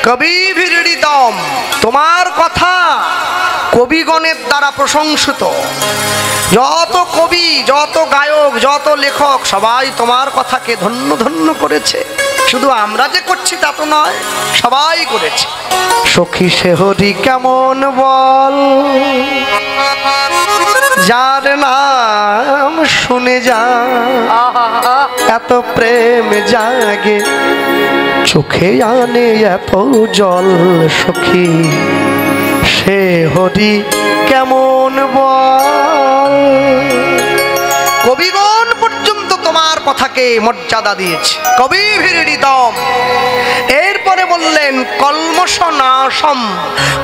কবিভিরিতম, তোমার কথা কবিগণের দ্বারা প্রশংসিত। যত কবি, যত গায়ক, যত লেখক, সবাই তোমার কথাকে ধন্য ধন্য করেছে। শুধু আমরা যে করছি তা তো নয়, সবাই করেছে। সখী সে হরি কেমন বল, যার নাম শুনে যা এত প্রেম জাগে, চোখে আনে এত জল, সখী সে হরি কেমন বল। কবিগণ পর্যন্ত তোমার কথাকে মর্যাদা দিয়েছে। কবিভিরিতম। এরপরে বললেন, কলমশ নাশম।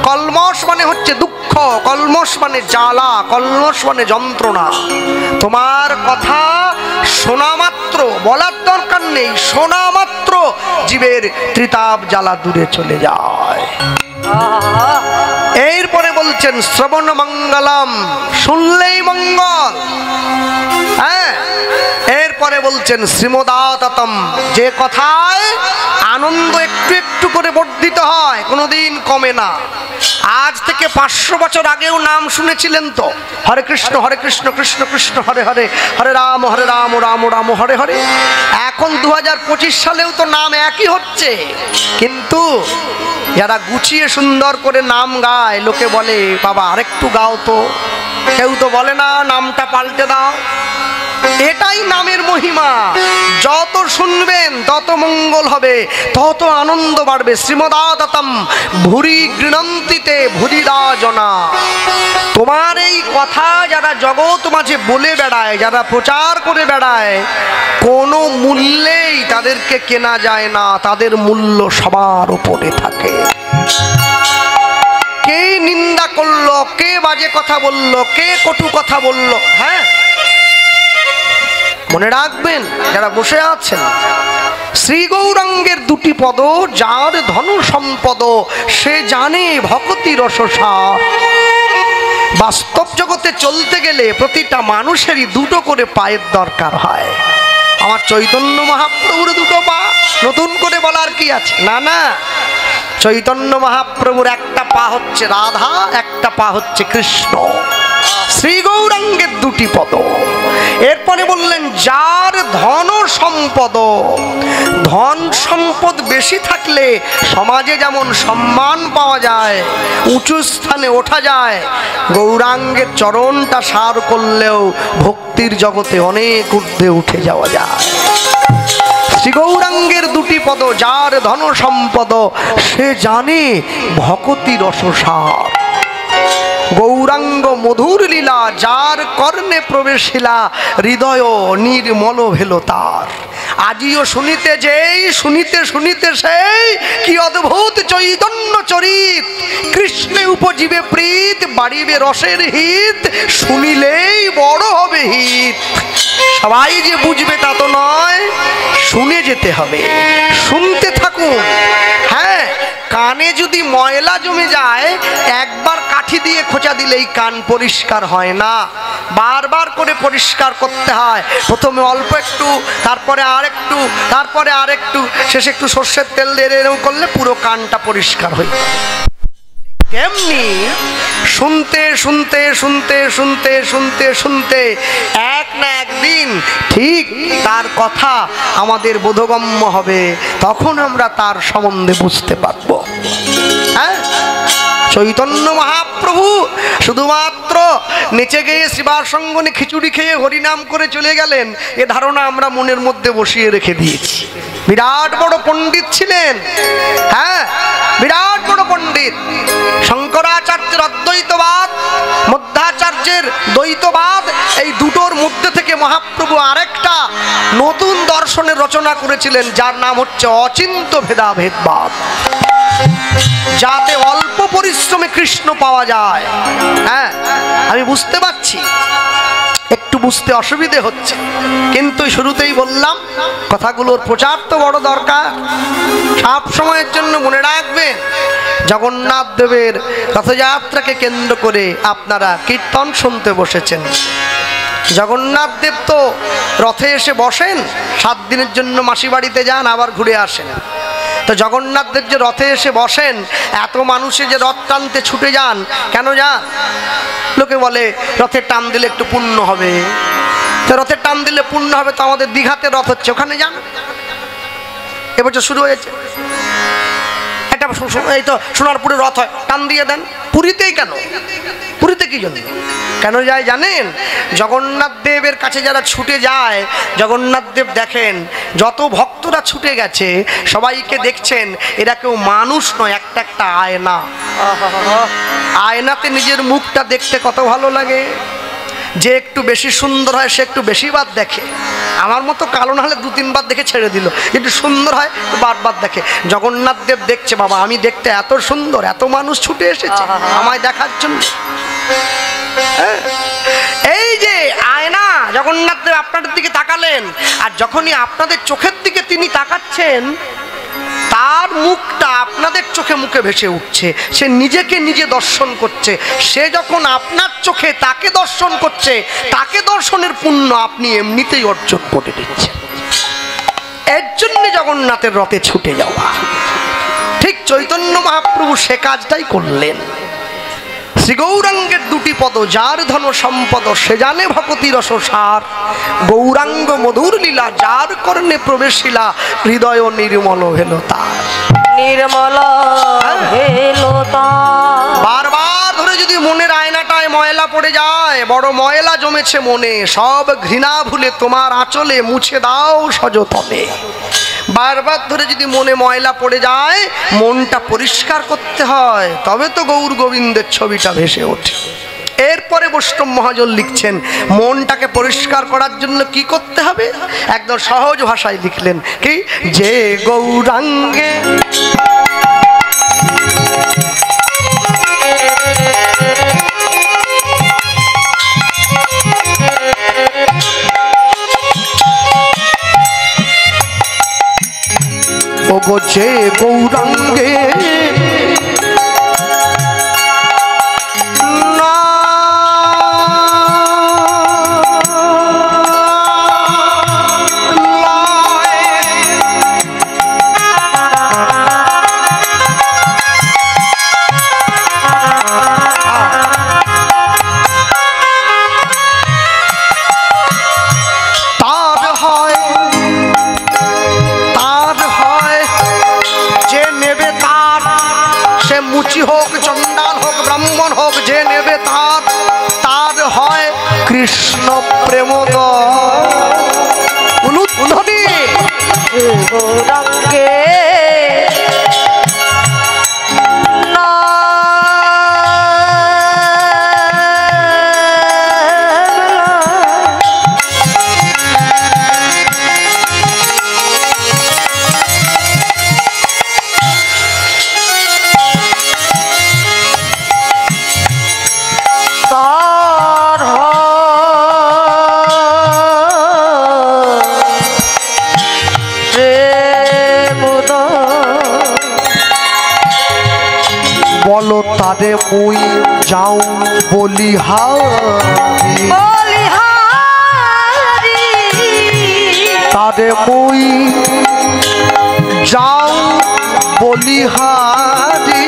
কলমশ মানে হচ্ছে দুঃখ, কলমশ মানে জ্বালা, কলমশ মানে যন্ত্রণা। তোমার কথা শোনা মাত্র, বলার দরকার নেই, শোনা মাত্র জীবের ত্রিতাপ জ্বালা দূরে চলে যায়। এরপরে বলছেন, শ্রবণ মঙ্গলম, শুনলেই মঙ্গল। হ্যাঁ, এরপরে বলছেন, শ্রীমদাততম, যে কথায় আনন্দ একটু একটু করে বর্ধিত হয়, কোনোদিন কমে না। আজ থেকে 500 বছর আগেও নাম শুনেছিলেন তো, হরে কৃষ্ণ কৃষ্ণ কৃষ্ণ হরে হরে, হরে রাম রাম রাম হরে হরে। এখন 2025 সালেও তো নাম একই হচ্ছে, কিন্তু যারা গুছিয়ে সুন্দর করে নাম গায়, লোকে বলে, বাবা আরেকটু গাও তো। কেউ তো বলে না নামটা পাল্টে দাও। এটাই নামের মহিমা। যত শুনবেন তত মঙ্গল হবে, তত আনন্দ বাড়বে। শ্রীমদাততম ভুরি গৃণন্তিতে ভুরিদা জনা। তোমার এই কথা যারা জগৎ মাঝে বলে বেড়ায়, যারা প্রচার করে বেড়ায়, কোনো মূল্যেই তাদেরকে কেনা যায় না, তাদের মূল্য সবার উপরে থাকে। কে নিন্দা করলো, কে বাজে কথা বললো, কে কটু কথা বললো, হ্যাঁ, মনে রাখবেন যারা বসে আছেন, শ্রী গৌরাঙ্গের দুটি পদ, যার ধন সম্পদ, সে জানে ভক্তি রসসার। বাস্তব জগতে চলতে গেলে প্রতিটা মানুষেরই দুটো করে পায়ের দরকার হয়। আমার চৈতন্য মহাপ্রভুর দুটো পা, নতুন করে বলার কি আছে? না না, চৈতন্য মহাপ্রভুর একটা পা হচ্ছে রাধা, একটা পা হচ্ছে কৃষ্ণ। শ্রী গৌরাঙ্গের দুটি পদ। এরপরে বললেন, যার ধন সম্পদ। ধন সম্পদ বেশি থাকলে সমাজে যেমন সম্মান পাওয়া যায়, উঁচু স্থানে ওঠা যায়, গৌরাঙ্গের চরণটা সার করলেও ভক্তির জগতে অনেক ঊর্ধ্বে উঠে যাওয়া যায়। শ্রী গৌরাঙ্গের দুটি পদ, যার ধন সম্পদ, সে জানে ভক্তি রসসার। গৌরাঙ্গ মধুর লীলা, যার কর্ণে প্রবেশিলা, হৃদয় নির্মল ভেল তার। আজিও শুনিতে যেই, শুনিতে শুনিতে সেই, কি অদ্ভুত চৈতন্য চরিত। কৃষ্ণে উপজীবে প্রীত, বাড়িবে রসের হিত, শুনিলেই বড় হবে হিত। সবাই যে বুঝবে তা তো নয়, শুনে যেতে হবে, শুনতে থাকুন। হ্যাঁ, কানে যদি ময়লা জমে যায় একবার কাঠি দিয়ে খোঁচা দিলেই কান পরিষ্কার হয় না, বারবার করে পরিষ্কার করতে হয়। প্রথমে অল্প একটু, তারপরে আরেকটু, তারপরে আরেকটু, শেষে একটু সর্ষের তেল দিয়ে এরকম করলে পুরো কানটা পরিষ্কার হয়ে যায়। তেমনি শুনতে শুনতে শুনতে শুনতে শুনতে শুনতে এক না একদিন ঠিক তার কথা আমাদের বোধগম্য হবে, তখন আমরা তার সম্বন্ধে বুঝতে পারব। হ্যাঁ, চৈতন্য মহাপ্রভু শুধুমাত্র নেচে গিয়ে শ্রীবার সঙ্গনে খিচুড়ি খেয়ে হরিনাম করে চলে গেলেন, এ ধারণা আমরা মনের মধ্যে বসিয়ে রেখে দিয়েছি। বিরাট বড় পণ্ডিত ছিলেন, হ্যাঁ বিরাট বড় পণ্ডিত। শঙ্করাচার্যের অদ্বৈতবাদ, মধ্যাচার্যের দ্বৈতবাদ, এই দুটোর মধ্যে থেকে মহাপ্রভু আরেকটা নতুন দর্শনের রচনা করেছিলেন, যার নাম হচ্ছে অচিন্ত ভেদাভেদবাদ, যাতে অল্প পরিশ্রমে কৃষ্ণ পাওয়া যায়। হ্যাঁ, আমি বুঝতে পারছি একটু বুঝতে অসুবিধে হচ্ছে, কিন্তু শুরুতেই বললাম কথাগুলোর প্রচার তো বড় দরকার। সব সময়ের জন্য মনে রাখবেন, জগন্নাথ দেবের রথযাত্রাকে কেন্দ্র করে আপনারা কীর্তন শুনতে বসেছেন। জগন্নাথ দেব তো রথে এসে বসেন, 7 দিনের জন্য মাসি বাড়িতে যান, আবার ঘুরে আসেন। তো জগন্নাথ দেব যে রথে এসে বসেন, এত মানুষে যে রথ টানতে ছুটে যান, কেন যান? লোকে বলে রথের টান দিলে একটু পুণ্য হবে। তো রথের টান দিলে পুণ্য হবে, তো আমাদের দীঘাতে রথ হচ্ছে, ওখানে যান। এবছর শুরু হয়েছে, এটা এই তো সোনারপুরে রথ হয়, টান দিয়ে দেন। পুরীতেই কেন? পুরীতে কি জন্য কেন যায় জানেন? জগন্নাথ দেবের কাছে যারা ছুটে যায়, জগন্নাথ দেব দেখেন যত ভক্তরা ছুটে গেছে সবাইকে দেখছেন, এরা কেউ মানুষ নয়, একটা একটা আয়না। আয়নাতে নিজের মুখটা দেখতে কত ভালো লাগে। যে একটু বেশি সুন্দর হয় সে একটু বেশি বার দেখে, আমার মতো কালো না হলে 2-3 বার দেখে ছেড়ে দিল, একটু সুন্দর হয় বারবার দেখে। জগন্নাথ দেব দেখছে, বাবা আমি দেখতে এত সুন্দর, এত মানুষ ছুটে এসেছে আমায় দেখার জন্য। এই যে আয়না, জগন্নাথ দেব আপনাদের দিকে তাকালেন, আর যখনই আপনাদের চোখের দিকে তিনি তাকাচ্ছেন, তার মুখটা আপনাদের চোখে মুখে ভেসে উঠছে, সে নিজেকে নিজে দর্শন করছে। সে যখন আপনার চোখে তাকে দর্শন করছে, তাকে দর্শনের পুণ্য আপনি এমনিতেই অর্জন করে দিচ্ছেন। এর জন্য জগন্নাথের রথে ছুটে যাওয়া। ঠিক চৈতন্য মহাপ্রভু সে কাজটাই করলেন। শ্রী গৌরাঙ্গের 2টি পদ, যার ধন সম্পদ সে জানে ভকতি রস সার, গৌরাঙ্গ মধুর লীলা যার কর্ণে প্রবেশিলা, হৃদয় নির্মল হেল তার। নির্মল হেল তার। বারবার ধরে যদি মনের আয়নাটায় ময়লা পড়ে যায়, বড় ময়লা জমেছে মনে, সব ঘৃণা ভুলে তোমার আঁচলে মুছে দাও সযতনে। বারবার ধরে যদি মনে ময়লা পড়ে যায়, মনটা পরিষ্কার করতে হয়, তবে তো গৌর গোবিন্দের ছবিটা ভেসে ওঠে। এরপরে বৈষ্ণব মহাজন লিখছেন, মনটাকে পরিষ্কার করার জন্য কি করতে হবে, একদম সহজ ভাষায় লিখলেন কি, যে গৌরাঙ্গে ওগো যে গৌরাঙ্গে হোক চন্ডাল হোক ব্রাহ্মণ হোক, যে নেবে তার তার হয় কৃষ্ণ প্রেমদ উলুধ্বনি। গৌরাঙ্গে রে তারে মুই যাও বলিহারি বলিহারি তারে মুই যাও বলিহারি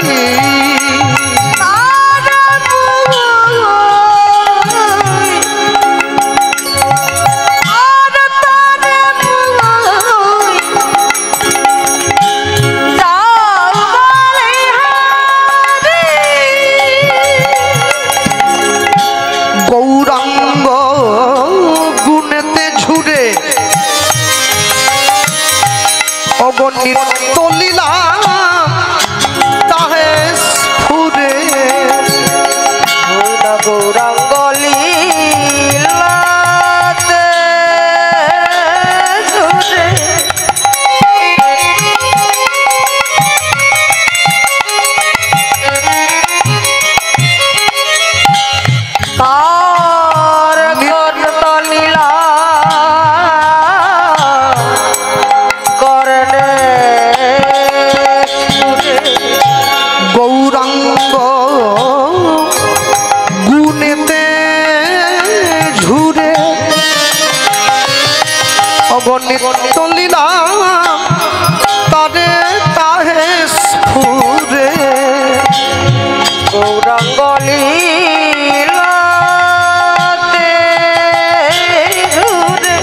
গৌরাঙ্গ গুণেতে ঝুরে অগণিত লীলা তাহে স্ফুরে গৌরাঙ্গ লীলাতে ঝুরে তার গণিত লীলা করনে গৌরাঙ্গ গুণেতে ঝুরে অগণিত লীলা তারে তাহে স্ফুরে গৌরাঙ্গ লীলাতে ঝুরে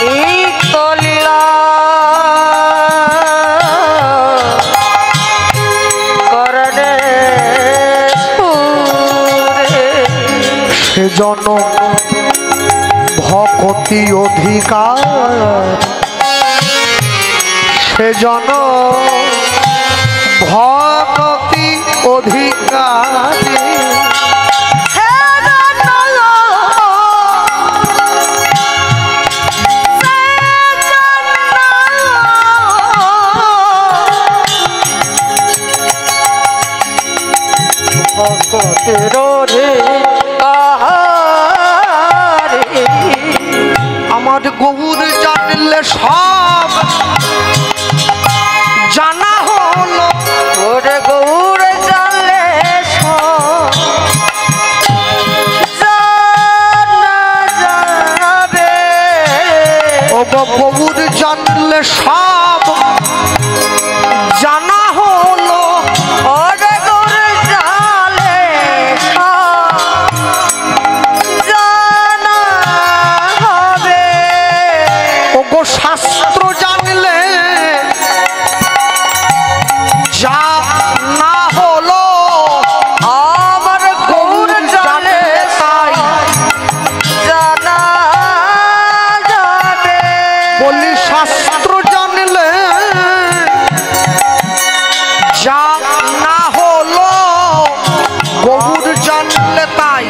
নিত্য লীলা করনে সুরে সেজন ভকতি অধিকার সেজন ভকতি অধিকার আমার গৌর জানলে সব জানা হলো ওরে গৌর জানলে যাবে ও গৌর জানলে সব জানা হলো ওরে গৌর জানলে জানা হবে ও গো শাস্ত্র জানলে যা না হলো আমার গৌর জানলে তাই জানা যাবে বলি শাস্ত্র জানলে যা না হলো গৌর জানলে তাই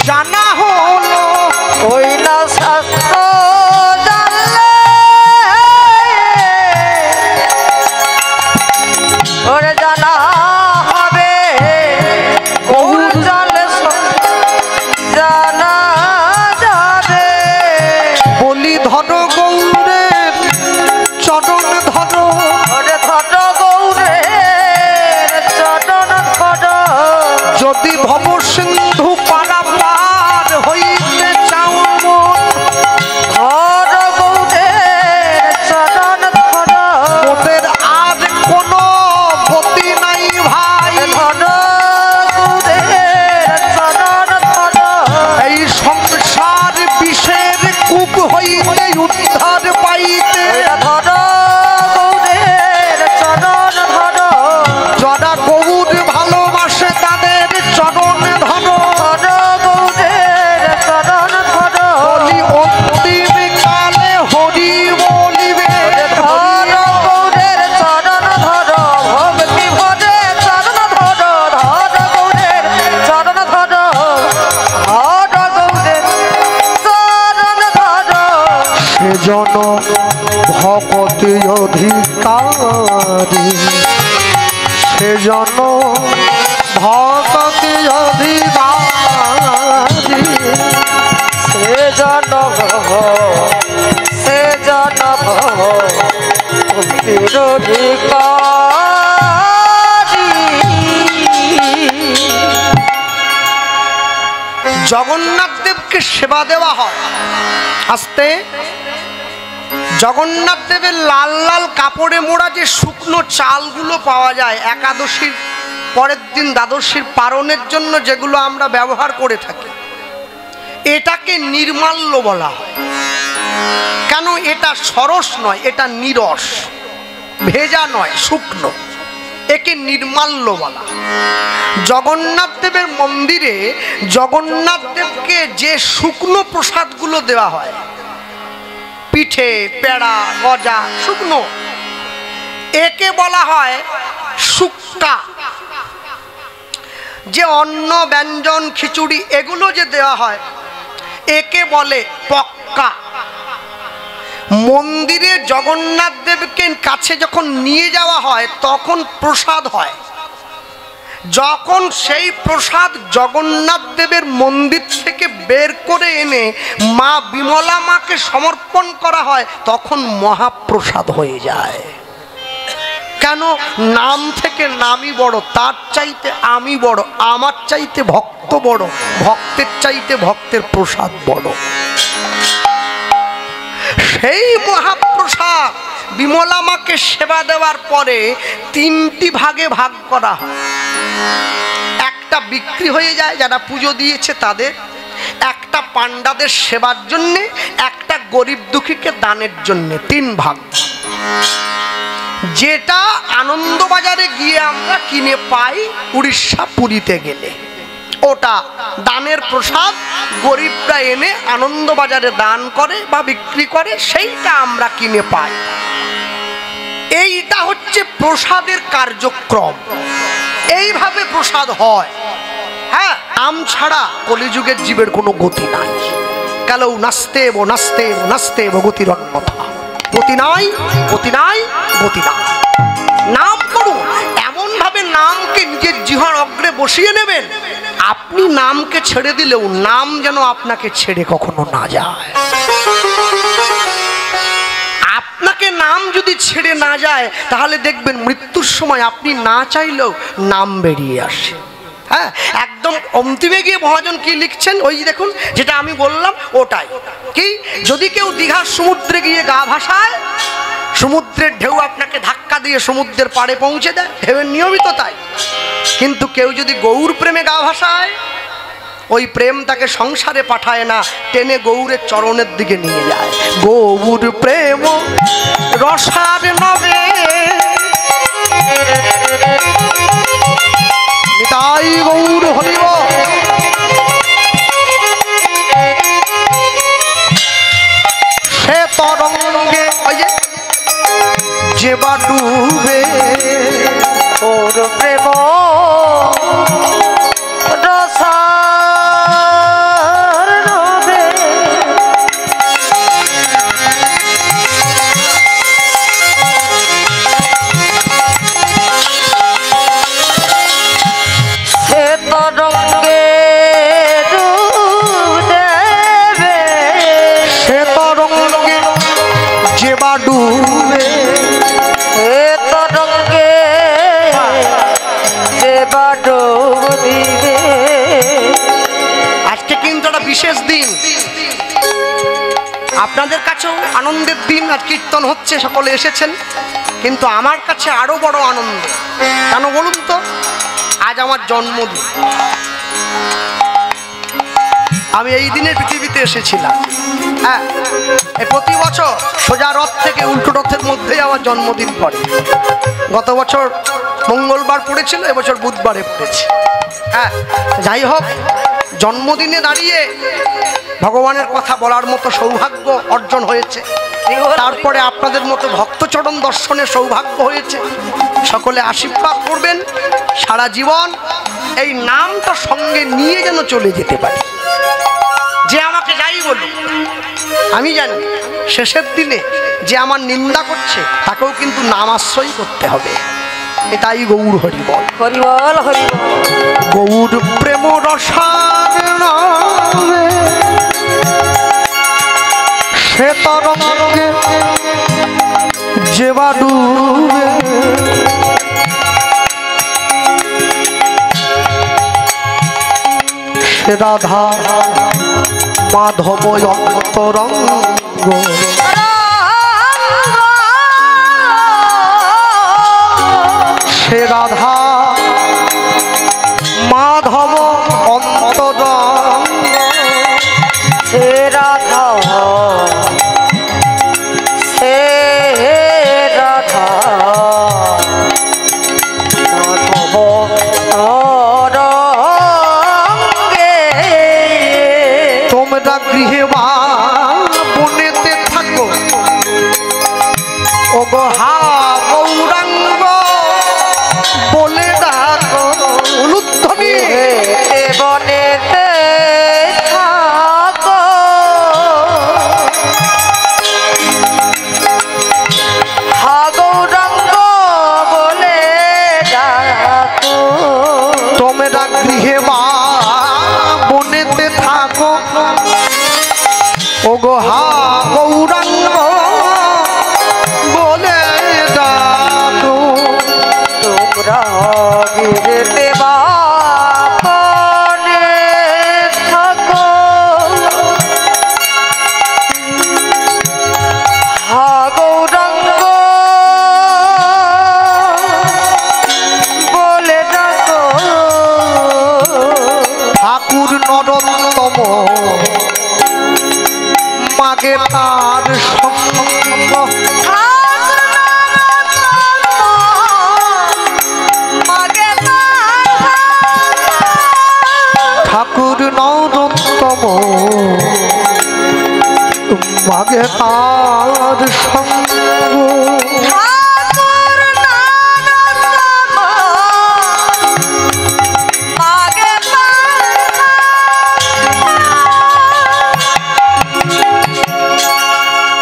জানা হলো ওই না শাস্ত্র জানলে ওরে জানা হবে গৌর জানলে জানা যাবে বলি ধর গৌরের চরণ ধর ওরে ধর গৌরের চরণ ধর যদি ভব সিন্ধু পারাপার হইতে চাও মন ধর গৌরের চরণ ধর ওদের আর কোনো গতি নাই ভাই ধর গৌরের চরণ ধর এই সংসার বিষের কূপ হইতে উদ্ধার পাইতে ধর গৌরের চরণ ধর যারা গৌর ভালোবাসে তাদের চরণ ধর ধর গৌরের চরণ ধর বলি অন্তিম কালে হরি বলিবে ধর গৌরের চরণ ধর ভক্তি ভরে চরণ ধর ধর গৌরের চরণ ধর ধর গৌরের চরণ ধর সেজন ভকতি অধিকারী সেজন ভকতি অধিকারী সে জন জগন্নাথ দেবকে সেবা দেওয়া হয়। আস্তে জগন্নাথ দেবের লাল লাল কাপড়ে মোড়া যে শুকনো চালগুলো পাওয়া যায় একাদশীর পরের দিন দ্বাদশীর পারণের জন্য, যেগুলো আমরা ব্যবহার করে থাকি, এটাকে নির্মাল্য বলা হয়। কেন? এটা সরস নয়, এটা নিরস, ভেজা নয়, শুকনো, একে নির্মাল্য বলা। জগন্নাথ দেবের মন্দিরে জগন্নাথ দেবকে যে শুকনো প্রসাদগুলো দেওয়া হয়, পিঠে, পেড়া, গজা, শুকনো, একে বলা হয় শুক্কা। যে অন্ন, ব্যঞ্জন, খিচুড়ি এগুলো যে দেওয়া হয়, একে বলে পক্কা। মন্দিরে জগন্নাথ দেবকে কাছে যখন নিয়ে যাওয়া হয় তখন প্রসাদ হয়। যখন সেই প্রসাদ জগন্নাথ দেবের মন্দির থেকে বের করে এনে মা বিমলা মাকে সমর্পণ করা হয়, তখন মহাপ্রসাদ হয়ে যায়। কেন? নাম থেকে নামই বড়, তার চাইতে আমি বড়, আমার চাইতে ভক্ত বড়, ভক্তের চাইতে ভক্তের প্রসাদ বড়। সেই মহাপ্রসাদ বিমলা মাকে সেবা দেওয়ার পরে তিনটি ভাগে ভাগ করা হয়। একটা বিক্রি হয়ে যায় যারা পুজো দিয়েছে তাদের, একটা পাণ্ডাদের সেবার জন্যে, একটা গরিব দুঃখীকে দানের জন্যে, তিন ভাগ। যেটা আনন্দবাজারে গিয়ে আমরা কিনে পাই উড়িষ্যা পুরীতে গেলে, ওটা দানের প্রসাদ। গরিবরা এনে আনন্দবাজারে দান করে বা বিক্রি করে, সেইটা আমরা কিনে পাই। এইটা হচ্ছে প্রসাদের কার্যক্রম। এইভাবে প্রসাদ হয়। হ্যাঁ, নাম ছাড়া কলিযুগের জীবের কোনো গতি নাই। কালো নাস্তে বো নাস্তে নাস্তে বো গতির অন্যথা, গতি নাই, গতি নাই, গতি নাই। নাম করুন, এমন ভাবে নামকে নিজের জিহ্বার অগ্রে বসিয়ে নেবেন, আপনি নামকে ছেড়ে দিলেও নাম যেন আপনাকে ছেড়ে কখনো না যায়। আপনাকে নাম যদি ছেড়ে না যায়, তাহলে দেখবেন মৃত্যুর সময় আপনি না চাইলেও নাম বেরিয়ে আসে। হ্যাঁ, একদম অন্তিমে গিয়ে মহাজন কি লিখছেন, ওই দেখুন যেটা আমি বললাম ওটাই। কি? যদি কেউ দীঘার সমুদ্রে গিয়ে গা ভাসায়, সমুদ্রের ঢেউ আপনাকে ধাক্কা দিয়ে সমুদ্রের পাড়ে পৌঁছে দেয়, ঢেউয়ের নিয়মিত তাই। কিন্তু কেউ যদি গৌর প্রেমে গা ভাসায়, ওই প্রেম তাকে সংসারে পাঠায় না, টেনে গৌরের চরণের দিকে নিয়ে যায়। গৌর প্রেম রসার নবে, তাই গৌর হরিব। সে তরঙ্গে যে বা ডুবে, ওর প্রেম ডুবে, হে তরঙ্গে যে বা ডুব দিবে। আজকে কিন্তু একটা বিশেষ দিন, আপনাদের কাছেও আনন্দের দিন। আজ কীর্তন হচ্ছে, সকলে এসেছেন, কিন্তু আমার কাছে আরো বড় আনন্দ। কেন বলুন তো? আজ আমার জন্মদিন। আমি এই দিনে পৃথিবীতে এসেছিলাম। হ্যাঁ, প্রতি বছর সোজা রথ থেকে উল্টো রথের মধ্যেই আমার জন্মদিন পড়ে। গত বছর মঙ্গলবার পড়েছিল, এবছর বুধবারে পড়েছে। হ্যাঁ, যাই হোক, জন্মদিনে দাঁড়িয়ে ভগবানের কথা বলার মতো সৌভাগ্য অর্জন হয়েছে। তারপরে আপনাদের মতো ভক্তচরণ দর্শনের সৌভাগ্য হয়েছে। সকলে আশীর্বাদ করবেন, সারা জীবন এই নামটা সঙ্গে নিয়ে যেন চলে যেতে পারি। যে আমাকে যাই বলুক, আমি জানি শেষের দিনে যে আমার নিন্দা করছে তাকেও কিন্তু নাম আশ্রয় করতে হবে। এটাই গৌর হরিবল, হরিবল, হরিবল। গৌর প্রেম রসার নামে সে তরঙ্গে যে বা ডুবে, সে রাধা মাধব অন্তরঙ্গ সে রাধা মাধব অন্তরঙ্গ সে রাধা সে রাধা মাধব অরঙ্গে তোমরা গৃহে বা বনেতে থাকো ও গো হা গৌরাঙ্গ বলে ডাকো উলুধ্বনি বনেতে থাকো হা গৌরাঙ্গ বলে ডাকো তোমরা গৃহে বা বনেতে থাকো ও গো হা গৌরাঙ্গ বলে ডাকো তোমরা গিরতে বাপনে থাকো হা গৌরাঙ্গ বলে ডাকো ঠাকুর নরোত্তম মাগে তার সঙ্গ ঠাকুর নরোত্তম মাগে তার সঙ্গ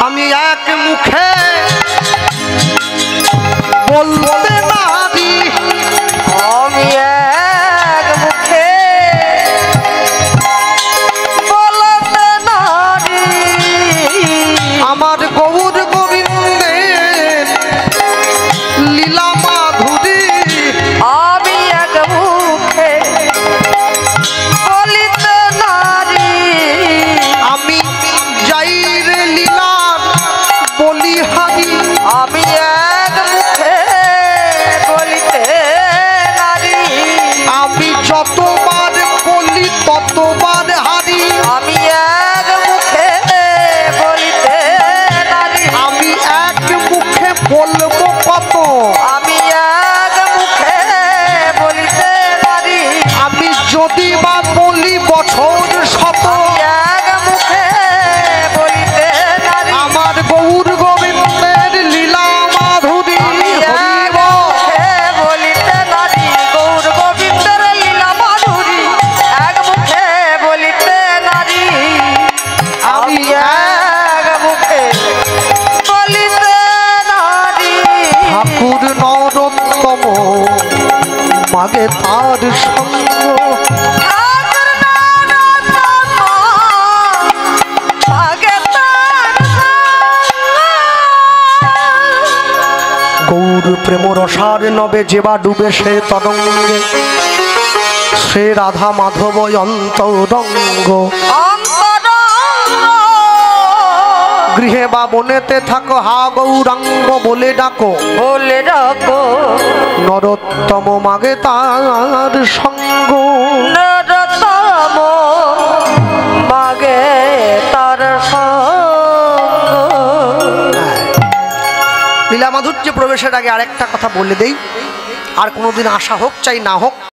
আমি এক মুখে বলতে নারি আমি এক মুখে বলতে নারি আমার গৌর গোবিন্দের লীলা মাধুরী আমি এক মুখে বলিতে নারি আমি যাই রে লীলার বলিহারি আমি এক মুখে বলিতে নারি আমি যতবার বলি ততবার হারি আমি এক মুখে বলিতে নারি আমি এক মুখে বলবো কত আমি এক মুখে বলিতে নারি আমি যদি বা বলি বছর শত এক মুখে বলিতে নারি আমার গৌর গোবিন্দের লীলা মাধুরী আমি এক হরিব। মুখে বলিতে নারি গৌর গোবিন্দের লীলা মাধুরী এক মুখে বলিতে নারি আমি এক মুখে বলিতে নারি ঠাকুর নরোত্তম মাগে তার সঙ্গ ঠাকুর নরোত্তম মাগে তার সঙ্গ। গৌর প্রেম রসার নবে যেবা ডুবে সে তরঙ্গে সে রাধা মাধব অন্তরঙ্গ গৃহে বা বনেতে থাকো হা গৌরাঙ্গ বলে ডাকো বলে ডাকো নরোত্তম মাগে তার সঙ্গ নরতম মাগে তার সঙ্গ। লীলা মাধুর্য প্রবেশের আগে আরেকটা কথা বলে দেই, আর কোনোদিন আশা হোক চাই না হোক